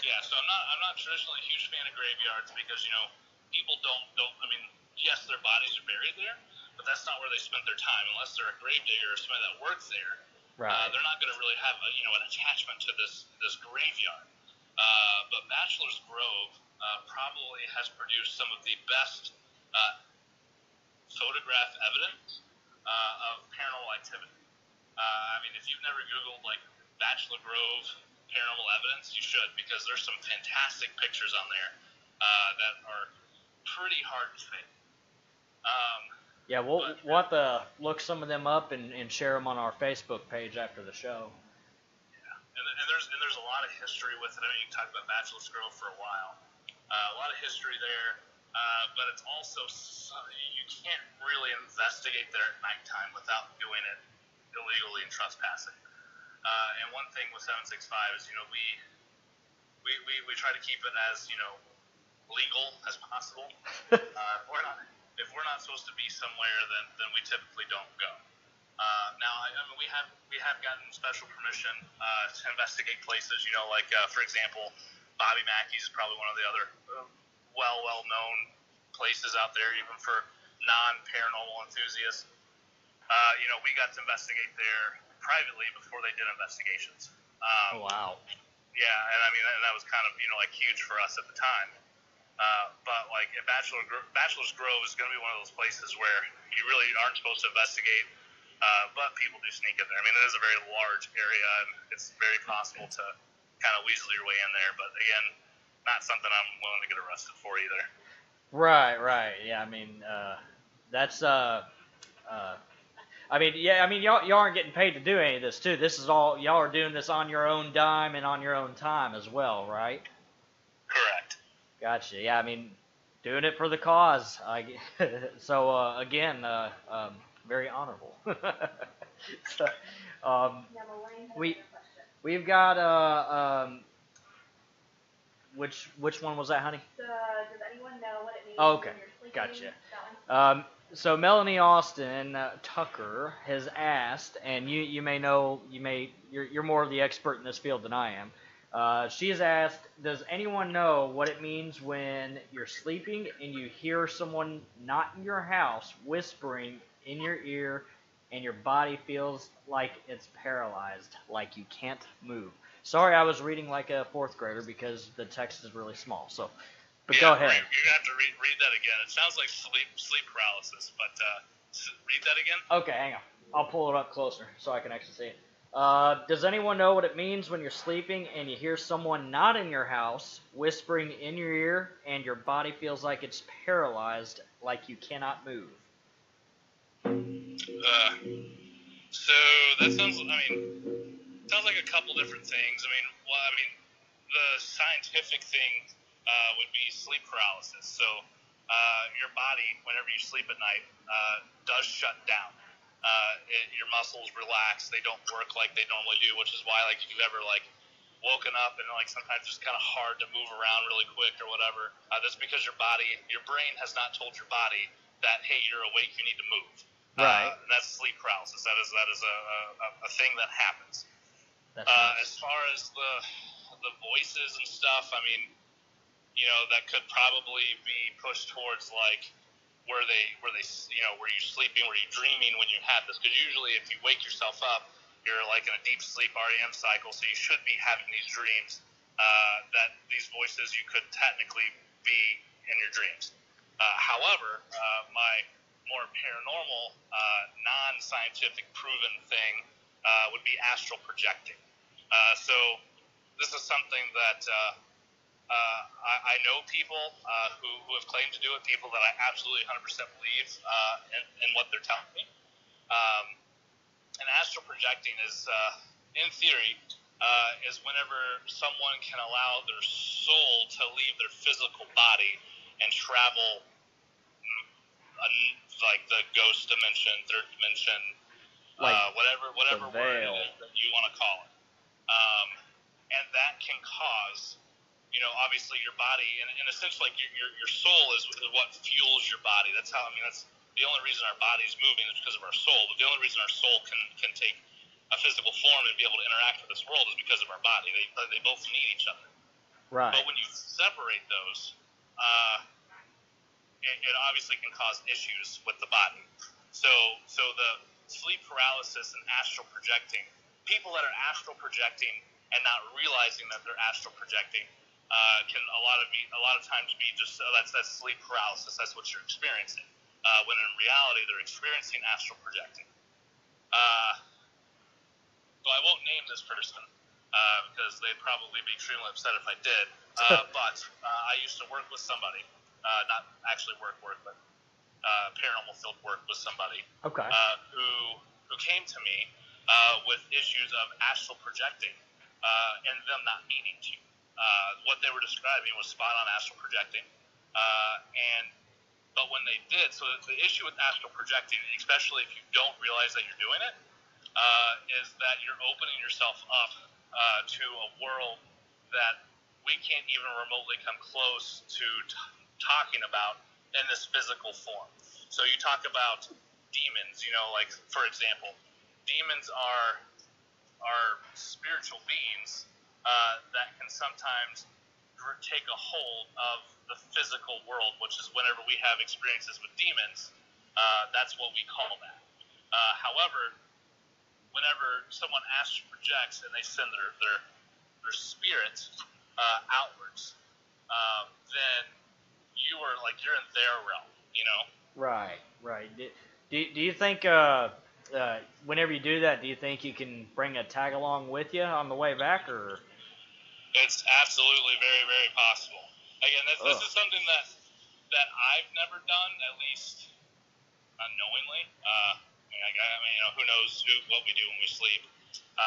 Yeah, so I'm not traditionally a huge fan of graveyards because, you know, people don't. I mean, yes, their bodies are buried there, but that's not where they spend their time. Unless they're a grave digger or somebody that works there, right? They're not going to really have an attachment to this graveyard. But Bachelor's Grove probably has produced some of the best photograph evidence of paranormal activity. I mean, if you've never Googled like Bachelor Grove paranormal evidence, you should, because there's some fantastic pictures on there that are pretty hard to fake. Yeah, we'll have to look some of them up and share them on our Facebook page after the show. Yeah, and there's a lot of history with it. I mean, you can talk about Bachelor's Grove for a while. A lot of history there, but it's also you can't really investigate there at nighttime without doing it illegally and trespassing. And one thing with 765 is, you know, we try to keep it as, you know, legal as possible. If we're not supposed to be somewhere, then we typically don't go. Now, I mean, we have gotten special permission to investigate places. You know, like for example, Bobby Mackey's is probably one of the other well-known places out there, even for non-paranormal enthusiasts. We got to investigate there privately before they did investigations. Oh, wow. Yeah, and I mean, that was kind of, huge for us at the time. But like Bachelor's Grove is going to be one of those places where you really aren't supposed to investigate, but people do sneak in there. I mean, it is a very large area, and it's very possible to kind of weasel your way in there. But again, not something I'm willing to get arrested for either. Right. Yeah, I mean, that's y'all aren't getting paid to do any of this too. This is all y'all are doing this on your own dime and on your own time as well, right? Correct. Gotcha. Yeah, I mean, doing it for the cause. So again, very honorable. So, we've got which one was that, honey? Does anyone know what it means Okay, when you're sleeping? gotcha. So Melanie Austin Tucker has asked, and you may know, you're more of the expert in this field than I am. She has asked, does anyone know what it means when you're sleeping and you hear someone not in your house whispering in your ear and your body feels like it's paralyzed, like you can't move? Sorry, I was reading like a fourth grader because the text is really small. So, but go ahead. You're gonna have to read that again. It sounds like sleep paralysis, but read that again. Okay, hang on. I'll pull it up closer so I can actually see it. Does anyone know what it means when you're sleeping and you hear someone not in your house whispering in your ear and your body feels like it's paralyzed, like you cannot move? So that sounds like a couple different things. The scientific thing would be sleep paralysis. So your body, whenever you sleep at night, does shut down. Your muscles relax. They don't work like they normally do, which is why, like, if you've ever, like, woken up and, like, sometimes it's kind of hard to move around really quick or whatever, that's because your brain has not told your body that, hey, you're awake, you need to move. Right. That's sleep paralysis. That is a thing that happens. That's nice. As far as the voices and stuff, that could probably be pushed towards, like, where you're sleeping, where you're dreaming when you have this. Because usually if you wake yourself up, you're like in a deep sleep REM cycle, so you should be having these dreams that these voices you could technically be in your dreams. However, my more paranormal, non-scientific proven thing would be astral projecting. So this is something that I know people who have claimed to do it, people that I absolutely 100% believe in what they're telling me. And astral projecting is, in theory, is whenever someone can allow their soul to leave their physical body and travel like the ghost dimension, third dimension, whatever word it is that you want to call it. And that can cause, obviously your body, in a sense, like your soul is what fuels your body. That's the only reason our body's moving is because of our soul. But the only reason our soul can take a physical form and be able to interact with this world is because of our body. They both need each other. Right. But when you separate those, it obviously can cause issues with the body. So the sleep paralysis and astral projecting, people that are astral projecting and not realizing that they're astral projecting, can a lot of times be just that's sleep paralysis. That's what you're experiencing. When in reality they're experiencing astral projecting. So I won't name this person because they'd probably be extremely upset if I did. But I used to work with somebody, not actually work, but paranormal field work with somebody. Okay. Who came to me with issues of astral projecting and them not needing to. What they were describing was spot on astral projecting, but when they did, so the issue with astral projecting, especially if you don't realize that you're doing it, is that you're opening yourself up to a world that we can't even remotely come close to talking about in this physical form. So you talk about demons, like, for example, demons are spiritual beings that can sometimes take a hold of the physical world, which is whenever we have experiences with demons, that's what we call that. However, whenever someone astral projects and they send their spirit outwards, then you're in their realm, you know? Right, right. Do you think whenever you do that, do you think you can bring a tag along with you on the way back, or? It's absolutely very, very possible. Again, this is something that I've never done, at least unknowingly. Who knows what we do when we sleep.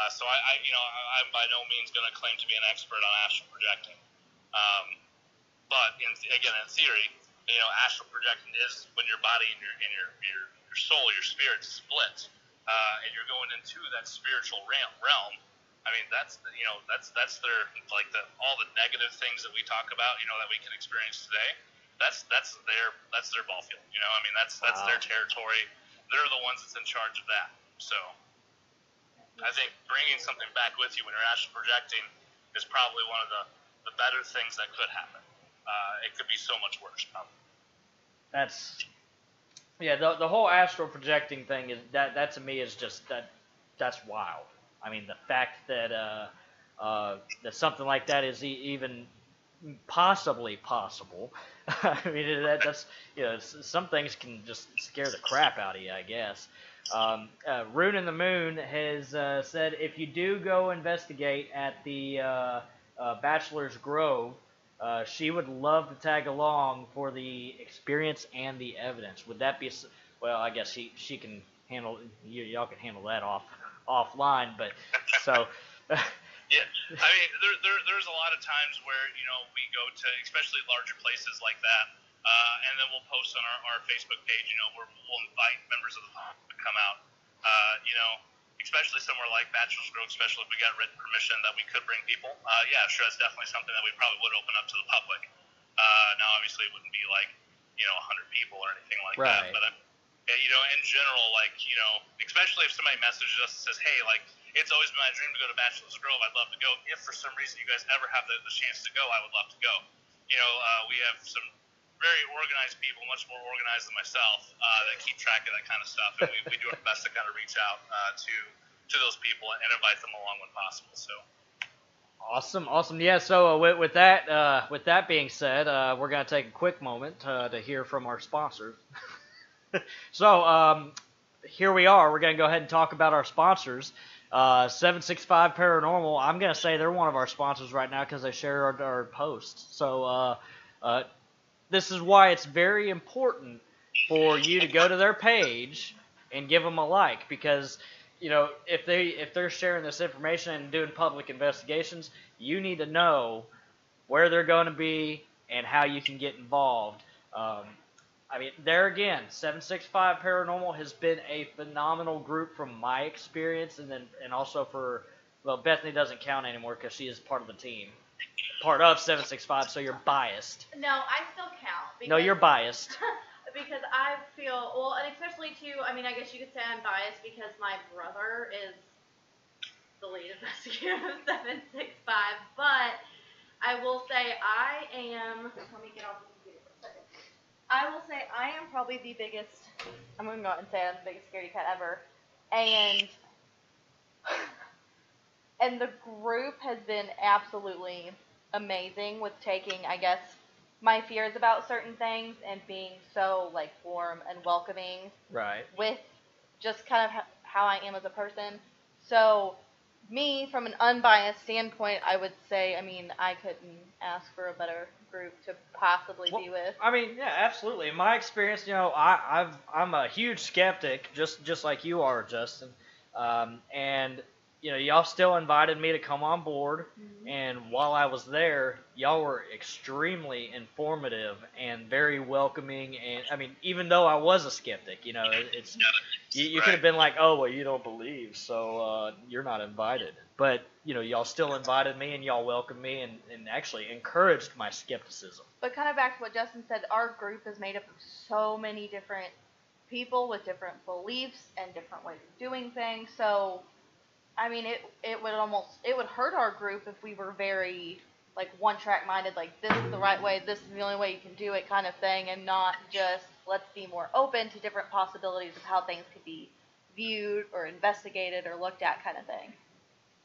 So I'm by no means going to claim to be an expert on astral projecting. But in theory, astral projecting is when your body and your soul, your spirit split, and you're going into that spiritual realm. I mean, that's their all the negative things that we talk about, that we can experience today. That's their ball field. I mean, that's their territory. They're the ones that's in charge of that. So I think bringing something back with you when you're astral projecting is probably one of the better things that could happen. It could be so much worse, probably. The whole astral projecting thing is that to me is just that's wild. I mean, the fact that that something like that is even possibly possible. I mean, that's some things can just scare the crap out of you, I guess. Rune in the Moon has said, if you do go investigate at the Bachelor's Grove, she would love to tag along for the experience and the evidence. Would that be? Well, I guess she can handle. Y'all can handle that offline, but so. Yeah, I mean, there's a lot of times where we go to, especially larger places like that, and then we'll post on our Facebook page, where we'll invite members of the public to come out, especially somewhere like Bachelor's Grove, especially if we got written permission that we could bring people. Yeah, sure, that's definitely something that we probably would open up to the public. Now, obviously, it wouldn't be like 100 people or anything like that, but in general, especially if somebody messages us and says, hey, it's always been my dream to go to Bachelor's Grove, I'd love to go. If for some reason you guys ever have the chance to go, I would love to go. We have some very organized people, much more organized than myself, that keep track of that kind of stuff, and we do our best to kind of reach out to those people and invite them along when possible. So. Awesome. Yeah. So with that being said, we're gonna take a quick moment to hear from our sponsors. So here we are. We're gonna go ahead and talk about our sponsors. 765 Paranormal. I'm gonna say they're one of our sponsors right now because they share our posts. So this is why it's very important for you to go to their page and give them a like, because if they're sharing this information and doing public investigations, you need to know where they're going to be and how you can get involved. I mean, there again, 765 Paranormal has been a phenomenal group from my experience, and also for, well, Bethany doesn't count anymore because she is part of the team, part of 765, so you're biased. No, I still count. No, you're biased. Because I feel, well, and especially too, I mean, I guess you could say I'm biased because my brother is the lead investigator of 765, but I will say I am, let me get off the computer for a second. I will say I am probably the biggest, I'm going to go out and say I'm the biggest scaredy cat ever, and the group has been absolutely amazing with taking, I guess, my fears about certain things and being so, warm and welcoming. Right. With just kind of how I am as a person. So, me, from an unbiased standpoint, I would say, I mean, I couldn't ask for a better group to possibly be with. I mean, yeah, absolutely. In my experience, I'm a huge skeptic, just like you are, Justin. And y'all still invited me to come on board, and while I was there, y'all were extremely informative and very welcoming. And I mean, even though I was a skeptic, it's you could have been like, oh, well, you don't believe, so you're not invited. But y'all still invited me, and y'all welcomed me, and actually encouraged my skepticism. But kind of back to what Justin said, our group is made up of so many different people with different beliefs and different ways of doing things. So I mean, it would hurt our group if we were very, like one-track minded, like this is the right way, this is the only way you can do it kind of thing, and not just let's be more open to different possibilities of how things could be viewed or investigated or looked at kind of thing.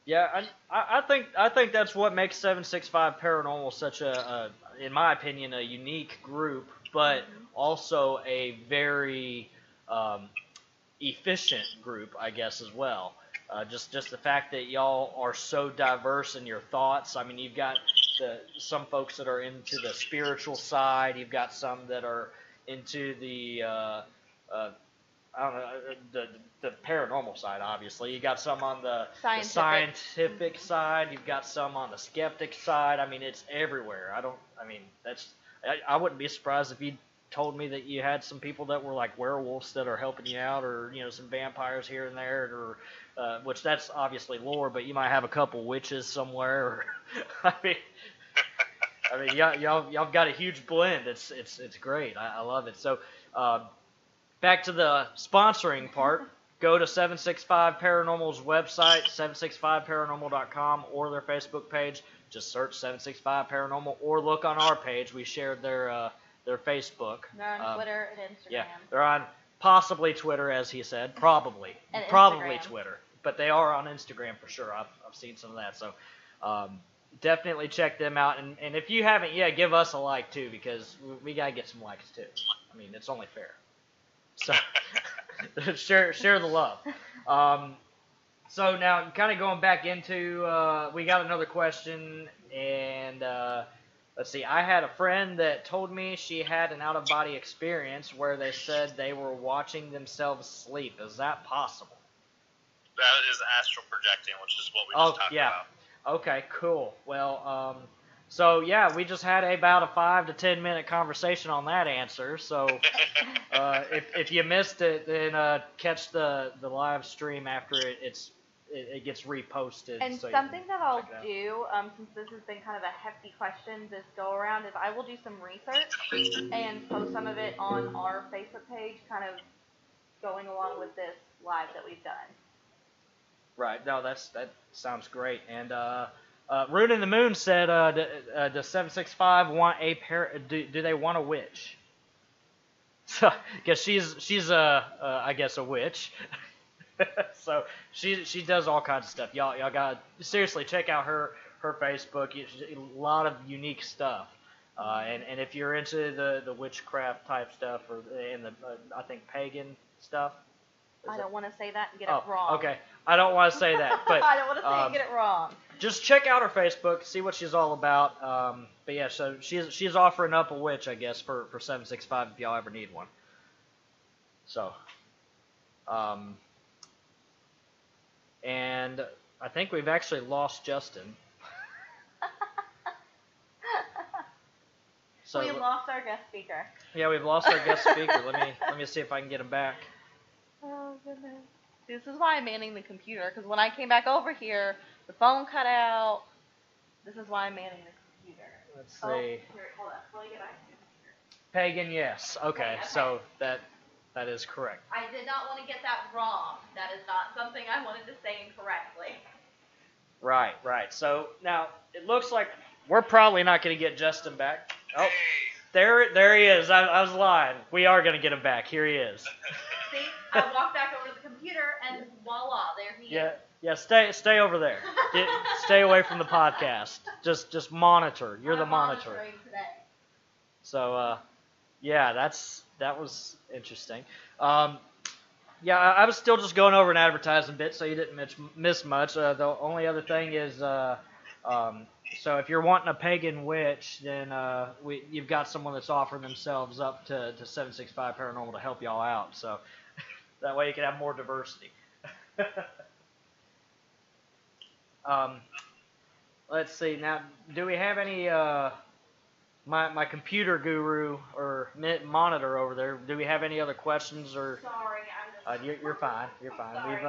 Yeah, I think that's what makes 765 Paranormal such a in my opinion, a unique group, but also a very efficient group, I guess, as well. Just the fact that y'all are so diverse in your thoughts. I mean, you've got some folks that are into the spiritual side. You've got some that are into the I don't know, the paranormal side, obviously. You got some on the scientific side. You've got some on the skeptic side. I mean, it's everywhere. I wouldn't be surprised if you told me that you had some people that were like werewolves that are helping you out, or some vampires here and there, or which that's obviously lore, but you might have a couple witches somewhere. Or, y'all got a huge blend. It's great. I love it. So. Back to the sponsoring part, go to 765 Paranormal's website, 765paranormal.com, or their Facebook page. Just search 765 Paranormal, or look on our page. We shared their Facebook. They're on Twitter and Instagram. Yeah, they're on possibly Twitter, as he said. Probably Twitter. But they are on Instagram for sure. I've seen some of that. So definitely check them out. And if you haven't yet, give us a like, too, because we got to get some likes, too. I mean, it's only fair. So share the love. So now, kind of going back into, we got another question, and let's see. I had a friend that told me she had an out-of-body experience where they said they were watching themselves sleep. Is that possible? That is astral projecting, which is what we just talked about. Okay, cool. Well, so yeah, we just had about a 5 to 10 minute conversation on that answer. So if you missed it, then catch the live stream after it gets reposted. And so something that I'll do, since this has been kind of a hefty question this go around, is I will do some research and post some of it on our Facebook page, kind of going along with this live that we've done. Right. No, that sounds great. And Rune in the Moon said, does 765 want a do they want a witch? So, because she's I guess a witch. So she does all kinds of stuff. Y'all gotta seriously check out her Facebook. A lot of unique stuff. And if you're into the witchcraft type stuff, or in the I think pagan stuff. I don't want to say that and get it wrong. Okay. I don't want to say that, but I don't want to say and get it wrong. Just check out her Facebook, see what she's all about. But yeah, so she's offering up a witch, I guess, for 765 if y'all ever need one. So, and I think we've actually lost Justin. So we lost our guest speaker. Yeah, we've lost our guest speaker. Let me see if I can get him back. Oh goodness. This is why I'm manning the computer, because when I came back over here, the phone cut out. This is why I'm manning the computer. Let's see. Here, hold on. Let me get back to the computer. Pagan, yes. Okay, so that is correct. I did not want to get that wrong. That is not something I wanted to say incorrectly. Right. So now it looks like we're probably not going to get Justin back. Oh, there he is. I was lying. We are going to get him back. Here he is. See, I walked back over to the computer, and voila, there he is. Yeah. Stay over there. Stay away from the podcast. Just monitor. You're the monitor. Monitoring today. So, yeah, that was interesting. Yeah, I was still just going over an advertising bit, so you didn't miss much. The only other thing is, so if you're wanting a pagan witch, then you've got someone that's offering themselves up to 765 Paranormal to help y'all out. So that way you can have more diversity. Let's see. Now, do we have any... My computer guru or monitor over there. Do we have any other questions or? Sorry, you're fine. You're fine. Sorry. We've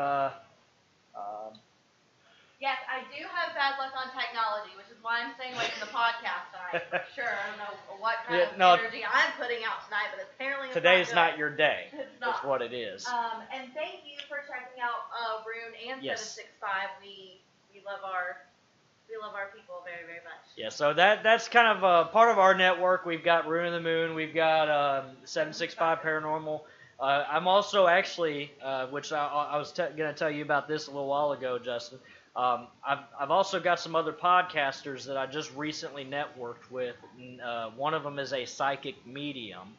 Yes, I do have bad luck on technology, which is why I'm staying away from the podcast tonight. For sure, I don't know what kind of energy I'm putting out tonight, but apparently today's not your day. It's not. That's what it is. And thank you for checking out Rune and Yes. 765. We love our We love our people very, very much. Yeah, so that's kind of part of our network. We've got Rune the Moon. We've got 765 Paranormal. I'm also actually, which I was going to tell you about this a little while ago, Justin. I've also got some other podcasters that I just recently networked with. And, one of them is a psychic medium.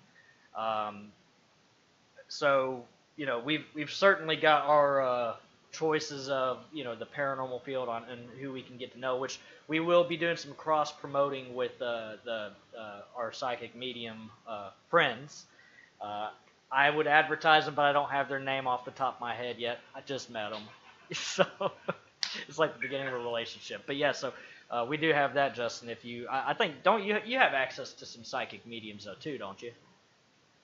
So we've certainly got our choices of the paranormal field on and who we can get to know, which we will be doing some cross promoting with our psychic medium friends. I would advertise them, but I don't have their name off the top of my head yet. I just met them, so it's like the beginning of a relationship. But yeah, so we do have that, Justin. If I think don't you have access to some psychic mediums though too, don't you?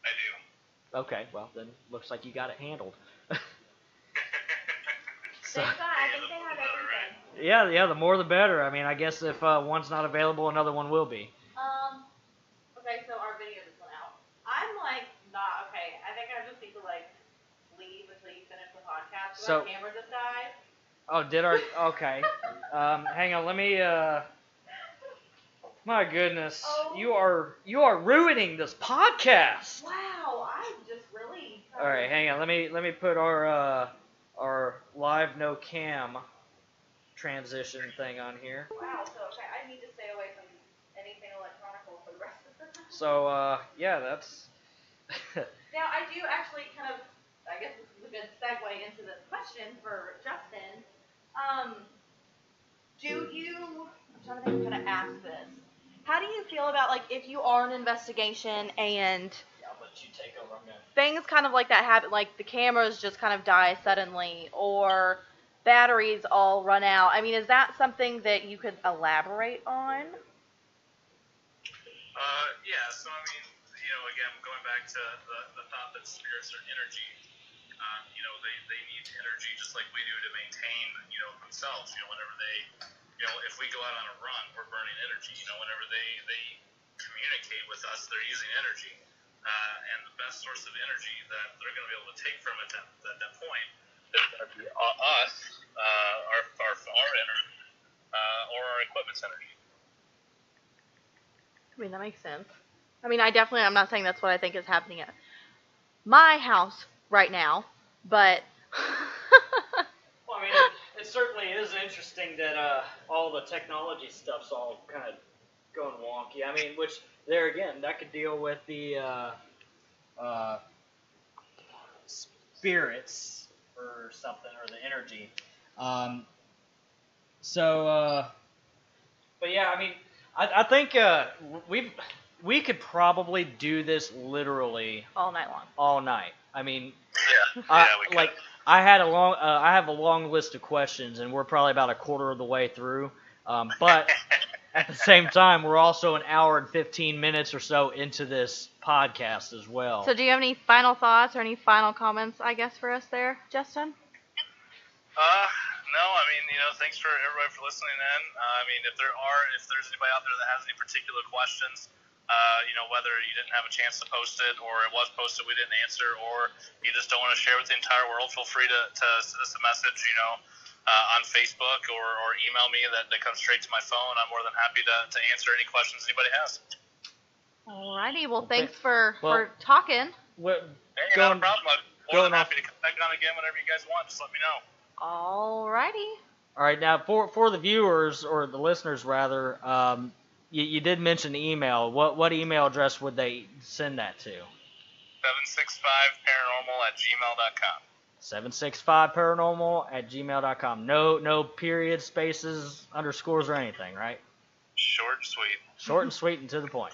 I do. Okay, well then looks like you got it handled. I think they have everything. Yeah, the more the better. I mean, I guess if one's not available, another one will be. Okay, so our video just went out. I'm like, not okay. I think I just need to like leave until you finish the podcast. So our camera just died. Oh, did our? Okay. Hang on, let me. My goodness, you are ruining this podcast. Wow, I'm just really. All right, hang on. Let me put our live no cam transition thing on here. Wow. So okay, I need to stay away from anything electronic for the rest of the time. So yeah, that's. Now I do actually kind of. I guess this is a good segue into this question for Justin. Do you? I'm trying to think of how to ask this. How do you feel about like if you are an investigation and I'll let you take over. things kind of like that happen, like the cameras just kind of die suddenly or batteries all run out? I mean, is that something that you could elaborate on? Yeah, so I mean, again, going back to the thought that spirits are energy, they need energy just like we do to maintain, themselves, whenever they, if we go out on a run, we're burning energy, whenever they communicate with us, they're using energy, and the best source of energy that they're going to be able to take from it at that point is going to be us, our energy, or our equipment's energy. I mean, that makes sense. I mean, I'm not saying that's what I think is happening at my house right now, but... Well, I mean, it certainly is interesting that all the technology stuff's all kind of going wonky. I mean, which, there again, that could deal with the spirits or something, or the energy. But yeah, I mean, I think we could probably do this literally all night long. All night. I mean, we could. Like I have a long list of questions, and we're probably about a quarter of the way through. But at the same time, we're also an hour and 15 minutes or so into this podcast as well. So, do you have any final thoughts or any final comments, I guess, for us there, Justin? No, I mean, thanks for everybody for listening in. I mean, if there's anybody out there that has any particular questions, whether you didn't have a chance to post it, or it was posted we didn't answer, or you just don't want to share with the entire world, feel free to send us a message, on Facebook or email me that comes straight to my phone. I'm more than happy to answer any questions anybody has. Alrighty, well, thanks for talking. Hey, not a problem. I'm more than happy to come back on again whenever you guys want. Just let me know. Alrighty. All right, now for the viewers, or the listeners rather, you did mention email. What email address would they send that to? 765paranormal@gmail.com. 765paranormal@gmail.com. No period, spaces, underscores, or anything, right? Short and sweet. Short and sweet and to the point.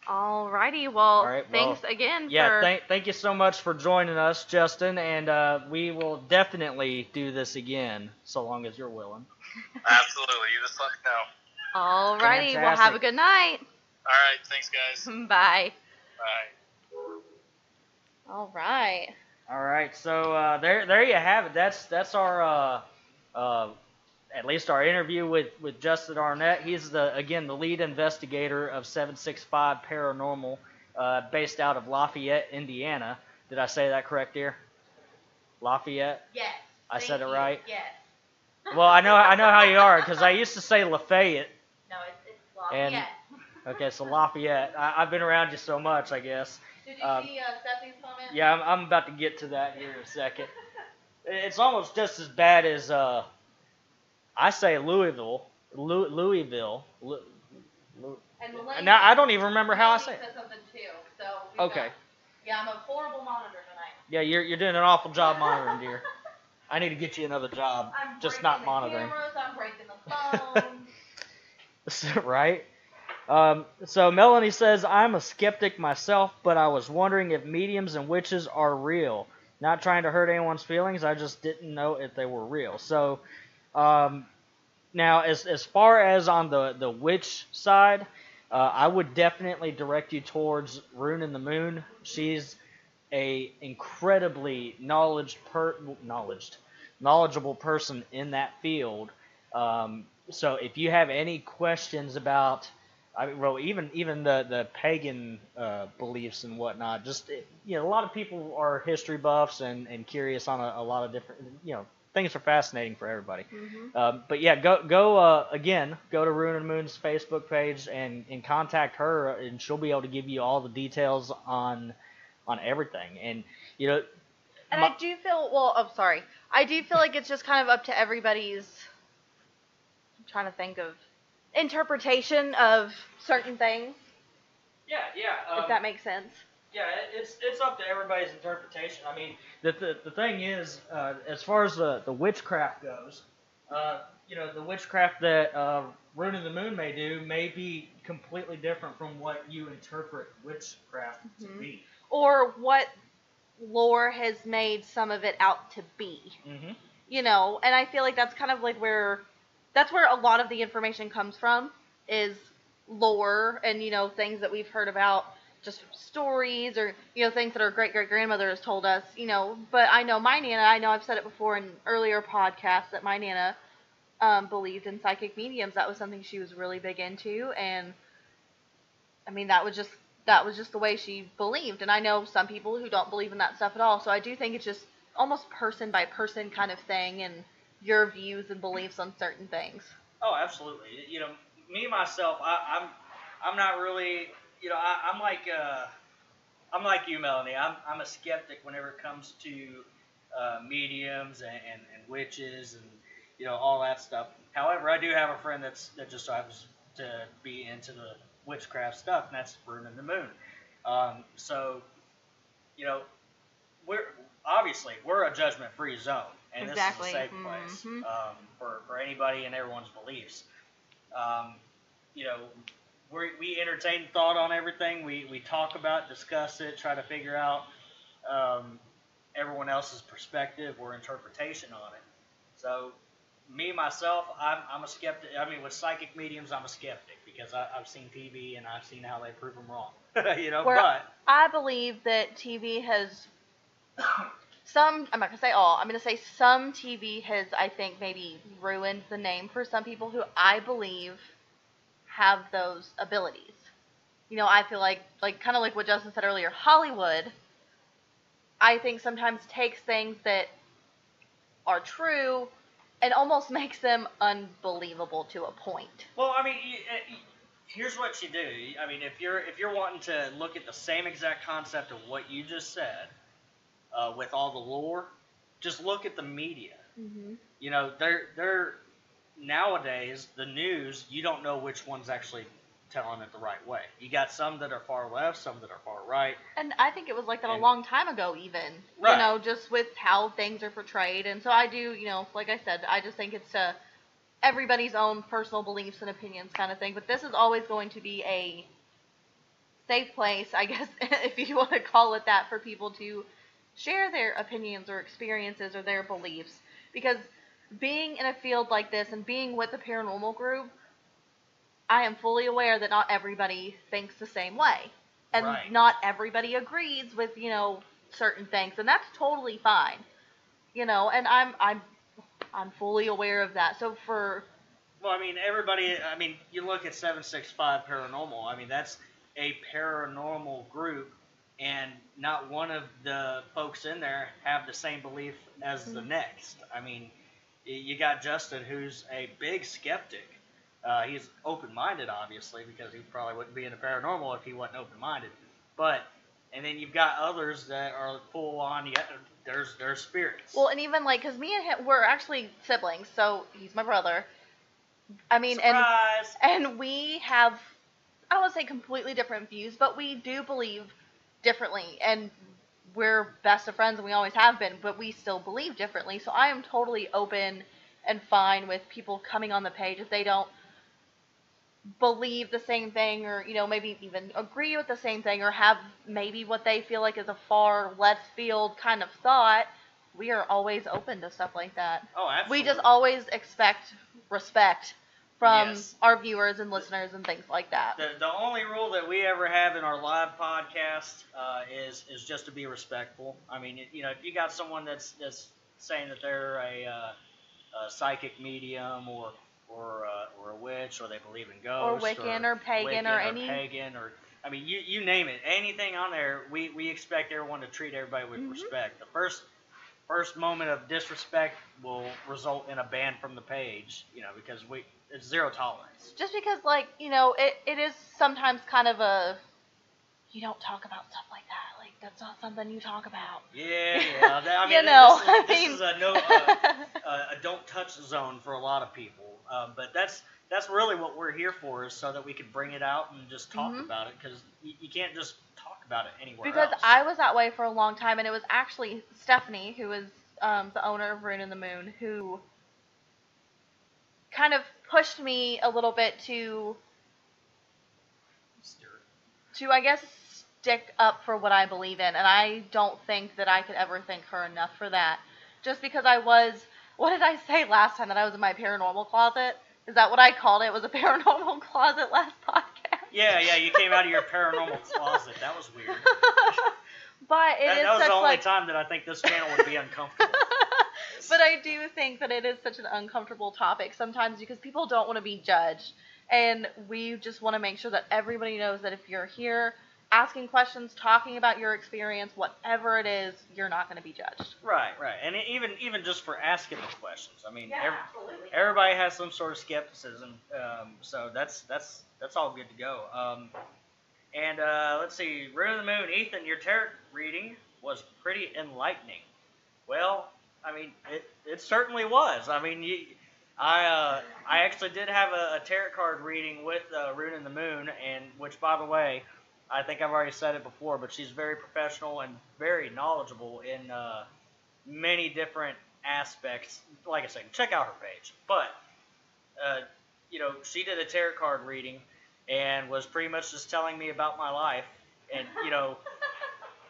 Alrighty, well, thanks again. Yeah, thank you so much for joining us, Justin, and we will definitely do this again, so long as you're willing. Absolutely, you just let me know. Alrighty, well, have a good night. Alright, thanks guys. Bye. Bye. Alright. Alright, so there you have it. That's our at least our interview with Justin Arnett. He's the lead investigator of 765 Paranormal, based out of Lafayette, Indiana. Did I say that correct, dear? Lafayette? Yes. I said it right? Yes. Well, I know how you are because I used to say Lafayette. No, it's Lafayette. Okay, so Lafayette. I've been around you so much, I guess. Did you see Stephanie's comment? Yeah, I'm about to get to that here in a second. It's almost just as bad as I say Louisville. And now I don't even remember how I say it. said something too. So Okay. I'm a horrible monitor tonight. Yeah, you're doing an awful job monitoring, dear. I need to get you another job, I'm just not monitoring. Cameras, I'm breaking the phones. Right? So Melanie says, I'm a skeptic myself, but I was wondering if mediums and witches are real. Not trying to hurt anyone's feelings, I just didn't know if they were real. So, now as far as on the witch side, I would definitely direct you towards Rune and the Moon. She's a incredibly knowledgeable person in that field. So if you have any questions about, even the pagan beliefs and whatnot, just a lot of people are history buffs and curious on a lot of different things are fascinating for everybody. Mm-hmm. But yeah, go to Rune and Moon's Facebook page and contact her, and she'll be able to give you all the details on everything. And and I do feel I do feel like it's just kind of up to everybody's. I'm trying to think of interpretation of certain things. Yeah. If that makes sense. Yeah, it's up to everybody's interpretation. I mean, the thing is, as far as the witchcraft goes, the witchcraft that Rune of the Moon may do may be completely different from what you interpret witchcraft to be. Or what lore has made some of it out to be. Mm-hmm. And I feel like that's kind of like that's where a lot of the information comes from, is lore and, things that we've heard about, just stories or, things that our great-great-grandmother has told us, But I know my Nana, I've said it before in earlier podcasts, that my Nana believed in psychic mediums. That was something she was really big into, and, I mean, that was just the way she believed. And I know some people who don't believe in that stuff at all, so I do think it's just almost person-by-person kind of thing, and your views and beliefs on certain things. Oh, absolutely. Me myself, I'm not really, I'm like you, Melanie. I'm a skeptic whenever it comes to mediums and witches and all that stuff. However, I do have a friend that just so happens to be into the witchcraft stuff, and that's Rune and the Moon. So we're a judgment-free zone, and Exactly. This is a safe place for anybody and everyone's beliefs. We entertain thought on everything. We talk about, discuss it, try to figure out everyone else's perspective or interpretation on it. So, me, myself, I'm a skeptic. I mean, with psychic mediums, I'm a skeptic because I've seen TV and I've seen how they prove them wrong. But I believe that TV has I'm not going to say all, I'm going to say some TV has, I think, maybe ruined the name for some people who I believe have those abilities. I feel like kind of like what Justin said earlier, Hollywood, I think sometimes takes things that are true and almost makes them unbelievable to a point. Well, I mean, here's what you do. I mean, if you're wanting to look at the same exact concept of what you just said, with all the lore, just look at the media. Mm-hmm. They're nowadays, the news, you don't know which one's actually telling it the right way. You got some that are far left, some that are far right. And I think it was like that a long time ago even. Right. Just with how things are portrayed. And so I do, like I said, I just think it's everybody's own personal beliefs and opinions kind of thing. But this is always going to be a safe place, I guess, if you want to call it that, for people to share their opinions or experiences or their beliefs. Because being in a field like this and being with the paranormal group, I am fully aware that not everybody thinks the same way. And not everybody agrees with, certain things. And that's totally fine. And I'm fully aware of that. So Well, I mean, you look at 765 Paranormal. I mean, that's a paranormal group, and not one of the folks in there have the same belief as the next. I mean, you got Justin, who's a big skeptic. He's open-minded, obviously, because he probably wouldn't be into paranormal if he wasn't open-minded. And then you've got others that are full on. Yeah, there's spirits. Well, and even like, because me and him, we're actually siblings, so he's my brother. I mean, Surprise! and we have, I don't want to say completely different views, but we do believe differently, and we're best of friends, and we always have been, but we still believe differently. So I am totally open and fine with people coming on the page if they don't believe the same thing, or maybe even agree with the same thing, or have maybe what they feel like is a far left field kind of thought. We are always open to stuff like that. Oh, absolutely. We just always expect respect from Yes. our viewers and listeners and things like that. The only rule that we ever have in our live podcast is just to be respectful. I mean, if you got someone that's saying that they're a psychic medium or a witch, or they believe in ghosts, Or Wiccan or pagan or any pagan, or I mean, you name it, anything on there, we expect everyone to treat everybody with respect. The first moment of disrespect will result in a ban from the page, because it's zero tolerance. Just because, it is sometimes kind of a, you don't talk about stuff like that. Like, that's not something you talk about. Yeah. I mean, this is a don't touch zone for a lot of people. But that's really what we're here for, is so that we can bring it out and just talk about it, because you can't just talk about it anywhere else. Because I was that way for a long time, and it was actually Stephanie, who is the owner of Rune and the Moon, who kind of pushed me a little bit to I guess, stick up for what I believe in. And I don't think that I could ever thank her enough for that. Just because I was, what did I say last time that I was in my paranormal closet? Is that what I called it? It was a paranormal closet last podcast. Yeah, you came out of your paranormal closet. That was weird. But that was the only time that I think this channel would be uncomfortable. But I do think that it is such an uncomfortable topic sometimes, because people don't want to be judged. And we just want to make sure that everybody knows that if you're here asking questions, talking about your experience, whatever it is, you're not going to be judged. Right. And even just for asking the questions. I mean, absolutely. Everybody has some sort of skepticism, so that's all good to go. And let's see, Rune of the Moon, Ethan, your tarot reading was pretty enlightening. Well, I mean, it certainly was. I mean, I actually did have a tarot card reading with Rune and the Moon, and which, by the way, I think I've already said it before, but she's very professional and very knowledgeable in many different aspects. Like I said, check out her page. But she did a tarot card reading and was pretty much just telling me about my life, and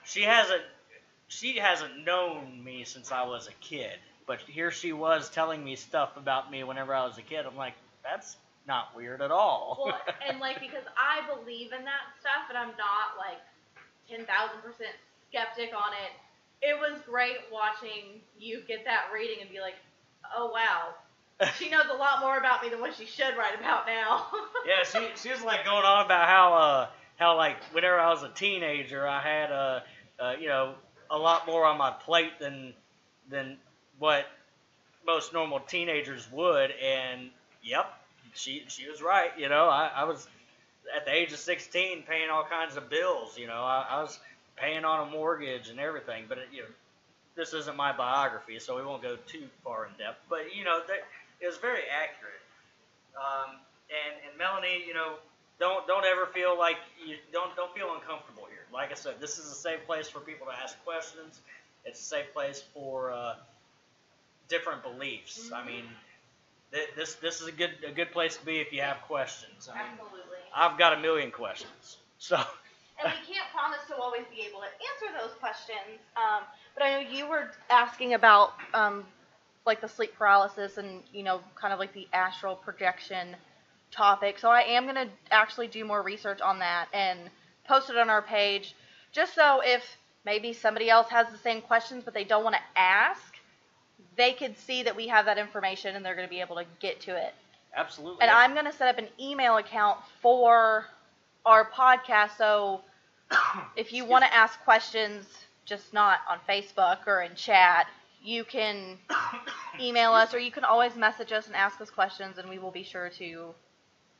she hasn't known me since I was a kid. But here she was telling me stuff about me whenever I was a kid. I'm like, that's not weird at all. Well, and because I believe in that stuff, and I'm not 10,000% skeptic on it, it was great watching you get that reading and be like, oh wow, she knows a lot more about me than what she should write about now. Yeah, she was going on about how whenever I was a teenager, I had a lot more on my plate than what most normal teenagers would, and yep, she was right. I was at the age of 16 paying all kinds of bills. I was paying on a mortgage and everything. But this isn't my biography, so we won't go too far in depth. But it was very accurate. And Melanie, don't ever feel like you don't feel uncomfortable here. Like I said, this is a safe place for people to ask questions. It's a safe place for different beliefs. Mm-hmm. I mean, this is a good place to be if you have questions. Absolutely. I've got a million questions. So. And we can't promise to always be able to answer those questions. But I know you were asking about the sleep paralysis and kind of the astral projection topic. So I am going to actually do more research on that and post it on our page, just so if maybe somebody else has the same questions but they don't want to ask, they could see that we have that information and they're going to be able to get to it. Absolutely. And I'm going to set up an email account for our podcast, so if you want to ask questions, just not on Facebook or in chat, you can email us, or you can always message us and ask us questions, and we will be sure to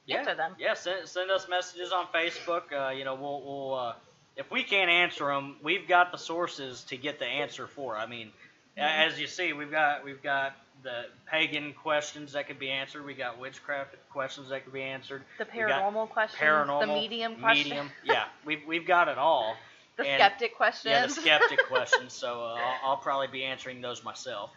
answer them. Yeah, send us messages on Facebook. We'll if we can't answer them, we've got the sources to get the answer for. I mean, as you see, we've got the pagan questions that could be answered. We got witchcraft questions that could be answered. The paranormal questions. Paranormal, the medium questions. Yeah, we've got it all. The skeptic questions. Yeah, the skeptic questions. So I'll probably be answering those myself.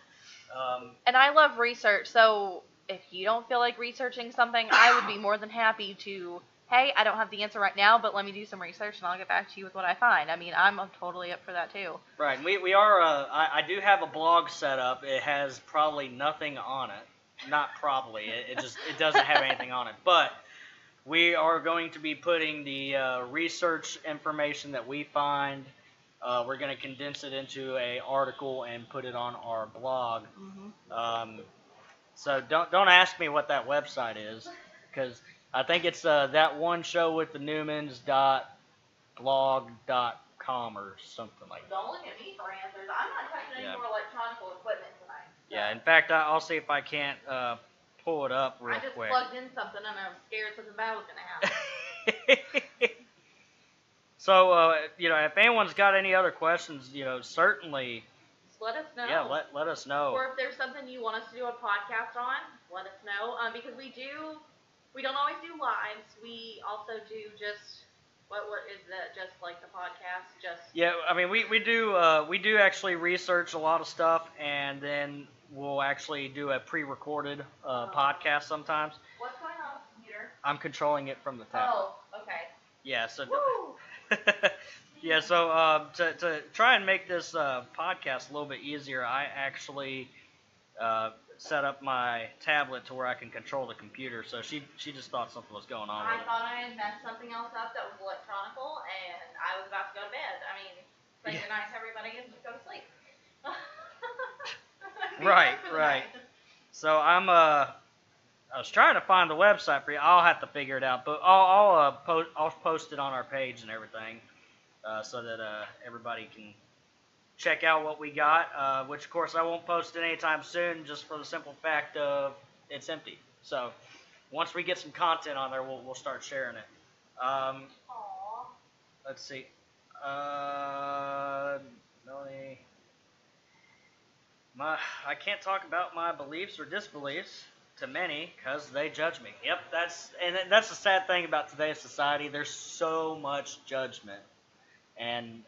And I love research, so if you don't feel like researching something, I would be more than happy to, hey, I don't have the answer right now, but let me do some research and I'll get back to you with what I find. I mean, I'm totally up for that too. Right, and we are, I do have a blog set up. It has probably nothing on it. Not probably, it doesn't have anything on it. But we are going to be putting the research information that we find. We're going to condense it into an article and put it on our blog. Mm-hmm. So don't ask me what that website is, because I think it's that one show with the Newmans.blog.com or something like that. Don't look at me for answers. I'm not touching any more electronic equipment tonight. So. Yeah, in fact, I'll see if I can't pull it up real quick. I just plugged in something and I was scared something bad was going to happen. So, if anyone's got any other questions, certainly... Let us know. Yeah, let us know. Or if there's something you want us to do a podcast on, let us know. Because we don't always do lives. We also do just, what is that? Just like the podcast? Yeah, I mean, we do actually research a lot of stuff, and then we'll actually do a pre-recorded podcast sometimes. What's going on with the computer? I'm controlling it from the tablet. Oh, okay. Yeah, so... Woo! Yeah, so to try and make this podcast a little bit easier, I actually set up my tablet to where I can control the computer. So she just thought something was going on. I thought I had messed something else up that was electronical, and I was about to go to bed. I mean, say goodnight to everybody and just go to sleep. Right. So I was trying to find the website for you. I'll have to figure it out, but I'll post it on our page and everything. So that everybody can check out what we got, which of course I won't post it anytime soon, just for the simple fact of it's empty. So once we get some content on there, we'll start sharing it. Let's see. Melanie, I can't talk about my beliefs or disbeliefs to many because they judge me. Yep, that's the sad thing about today's society. There's so much judgment. And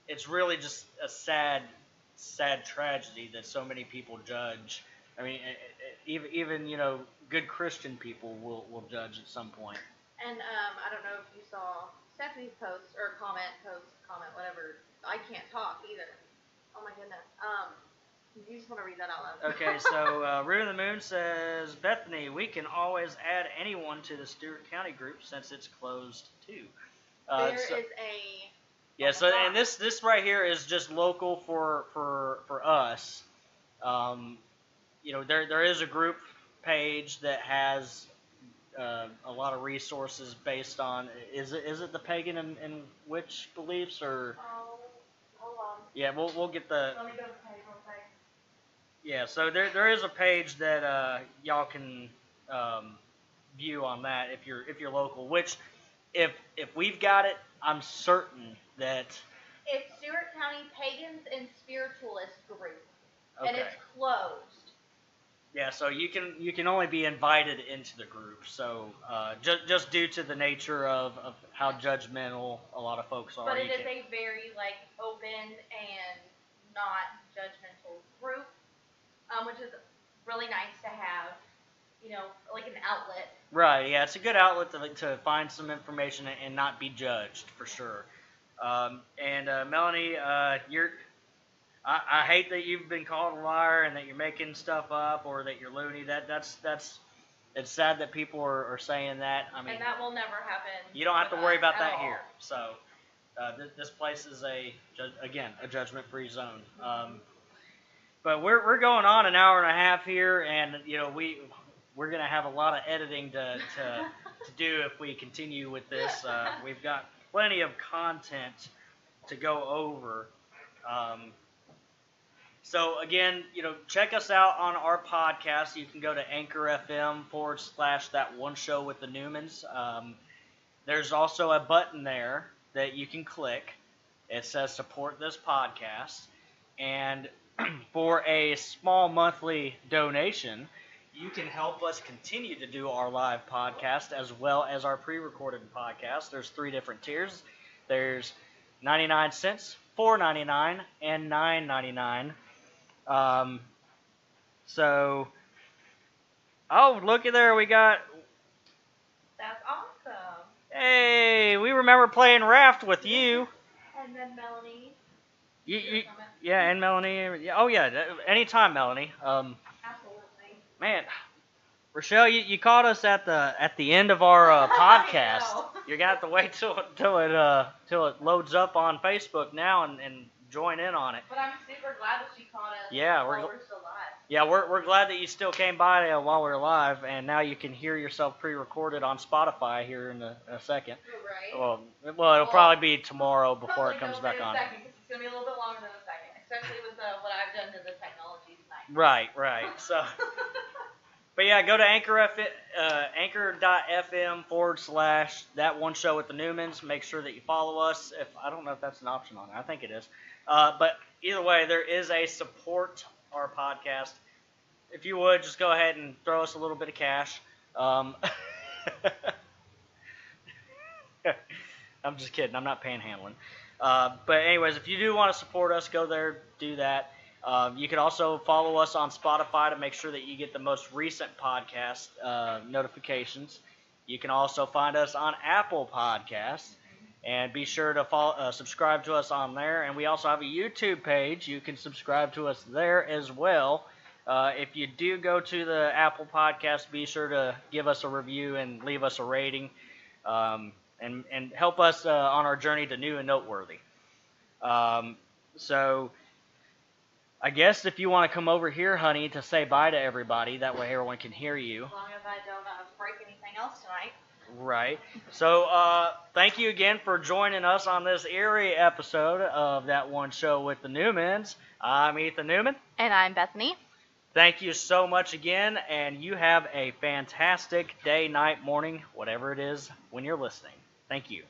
it's really just a sad tragedy that so many people judge. I mean, even good Christian people will judge at some point. And I don't know if you saw Stephanie's post or comment, whatever. I can't talk either. Oh my goodness. You just want to read that out loud. Okay, so Rune the Moon says, Bethany, we can always add anyone to the Stewart County group since it's closed too. There is a... Yeah, so and this right here is just local for us. There is a group page that has a lot of resources based on, is it the pagan and witch beliefs or? Oh, hold on. Yeah, we'll get the. Let me go to the page real quick. Yeah, so there is a page that y'all can view on that if you're local, which. If we've got it, I'm certain that... It's Stewart County Pagans and Spiritualist Group, okay. And it's closed. Yeah, so you can only be invited into the group. So just due to the nature of how judgmental a lot of folks are. But it is a very open and not judgmental group, which is really nice to have. Like an outlet. Right, yeah, it's a good outlet to find some information and not be judged, for sure. Melanie, I hate that you've been called a liar and that you're making stuff up or that you're loony. It's sad that people are saying that. I mean, and that will never happen. You don't have to worry about that here. So this place is a judgment-free zone. But we're going on an hour and a half here, and we're going to have a lot of editing to do if we continue with this. We've got plenty of content to go over. So again, check us out on our podcast. You can go to Anchor FM / that one show with the Newmans. There's also a button there that you can click. It says support this podcast. And for a small monthly donation, you can help us continue to do our live podcast as well as our pre-recorded podcast. There's 3 different tiers. There's 99 cents, $4.99, and $9.99. So, oh, looky there, we got. That's awesome. Hey, we remember playing Raft with you. And then Melanie. Yeah, and Melanie. Oh yeah, anytime, Melanie. Absolutely. Man, Rochelle, you caught us at the end of our podcast. You got to wait till it loads up on Facebook now and join in on it. But I'm super glad that she caught us. Yeah, while we're still live. Yeah, we're glad that you still came by while we're live, and now you can hear yourself pre-recorded on Spotify here in a second. Right. Well, it'll probably be tomorrow before it comes back on. Second, 'cause it's gonna be a little bit longer than a second, especially with what I've done to the technology tonight. Right. So, but yeah, go to anchor.fm / that one show with the Newmans. Make sure that you follow us. I don't know if that's an option on it. I think it is. But either way, there is a support our podcast. If you would, just go ahead and throw us a little bit of cash. I'm just kidding. I'm not panhandling. But anyways, if you do want to support us, go there, do that. You can also follow us on Spotify to make sure that you get the most recent podcast notifications. You can also find us on Apple Podcasts. And be sure to subscribe to us on there. And we also have a YouTube page. You can subscribe to us there as well. If you do go to the Apple Podcast, be sure to give us a review and leave us a rating. And help us on our journey to new and noteworthy. So I guess if you want to come over here, honey, to say bye to everybody, that way everyone can hear you. As long as I don't break anything else tonight. Right. So, thank you again for joining us on this eerie episode of That One Show with the Newmans. I'm Ethan Newman. And I'm Bethany. Thank you so much again, and you have a fantastic day, night, morning, whatever it is when you're listening. Thank you.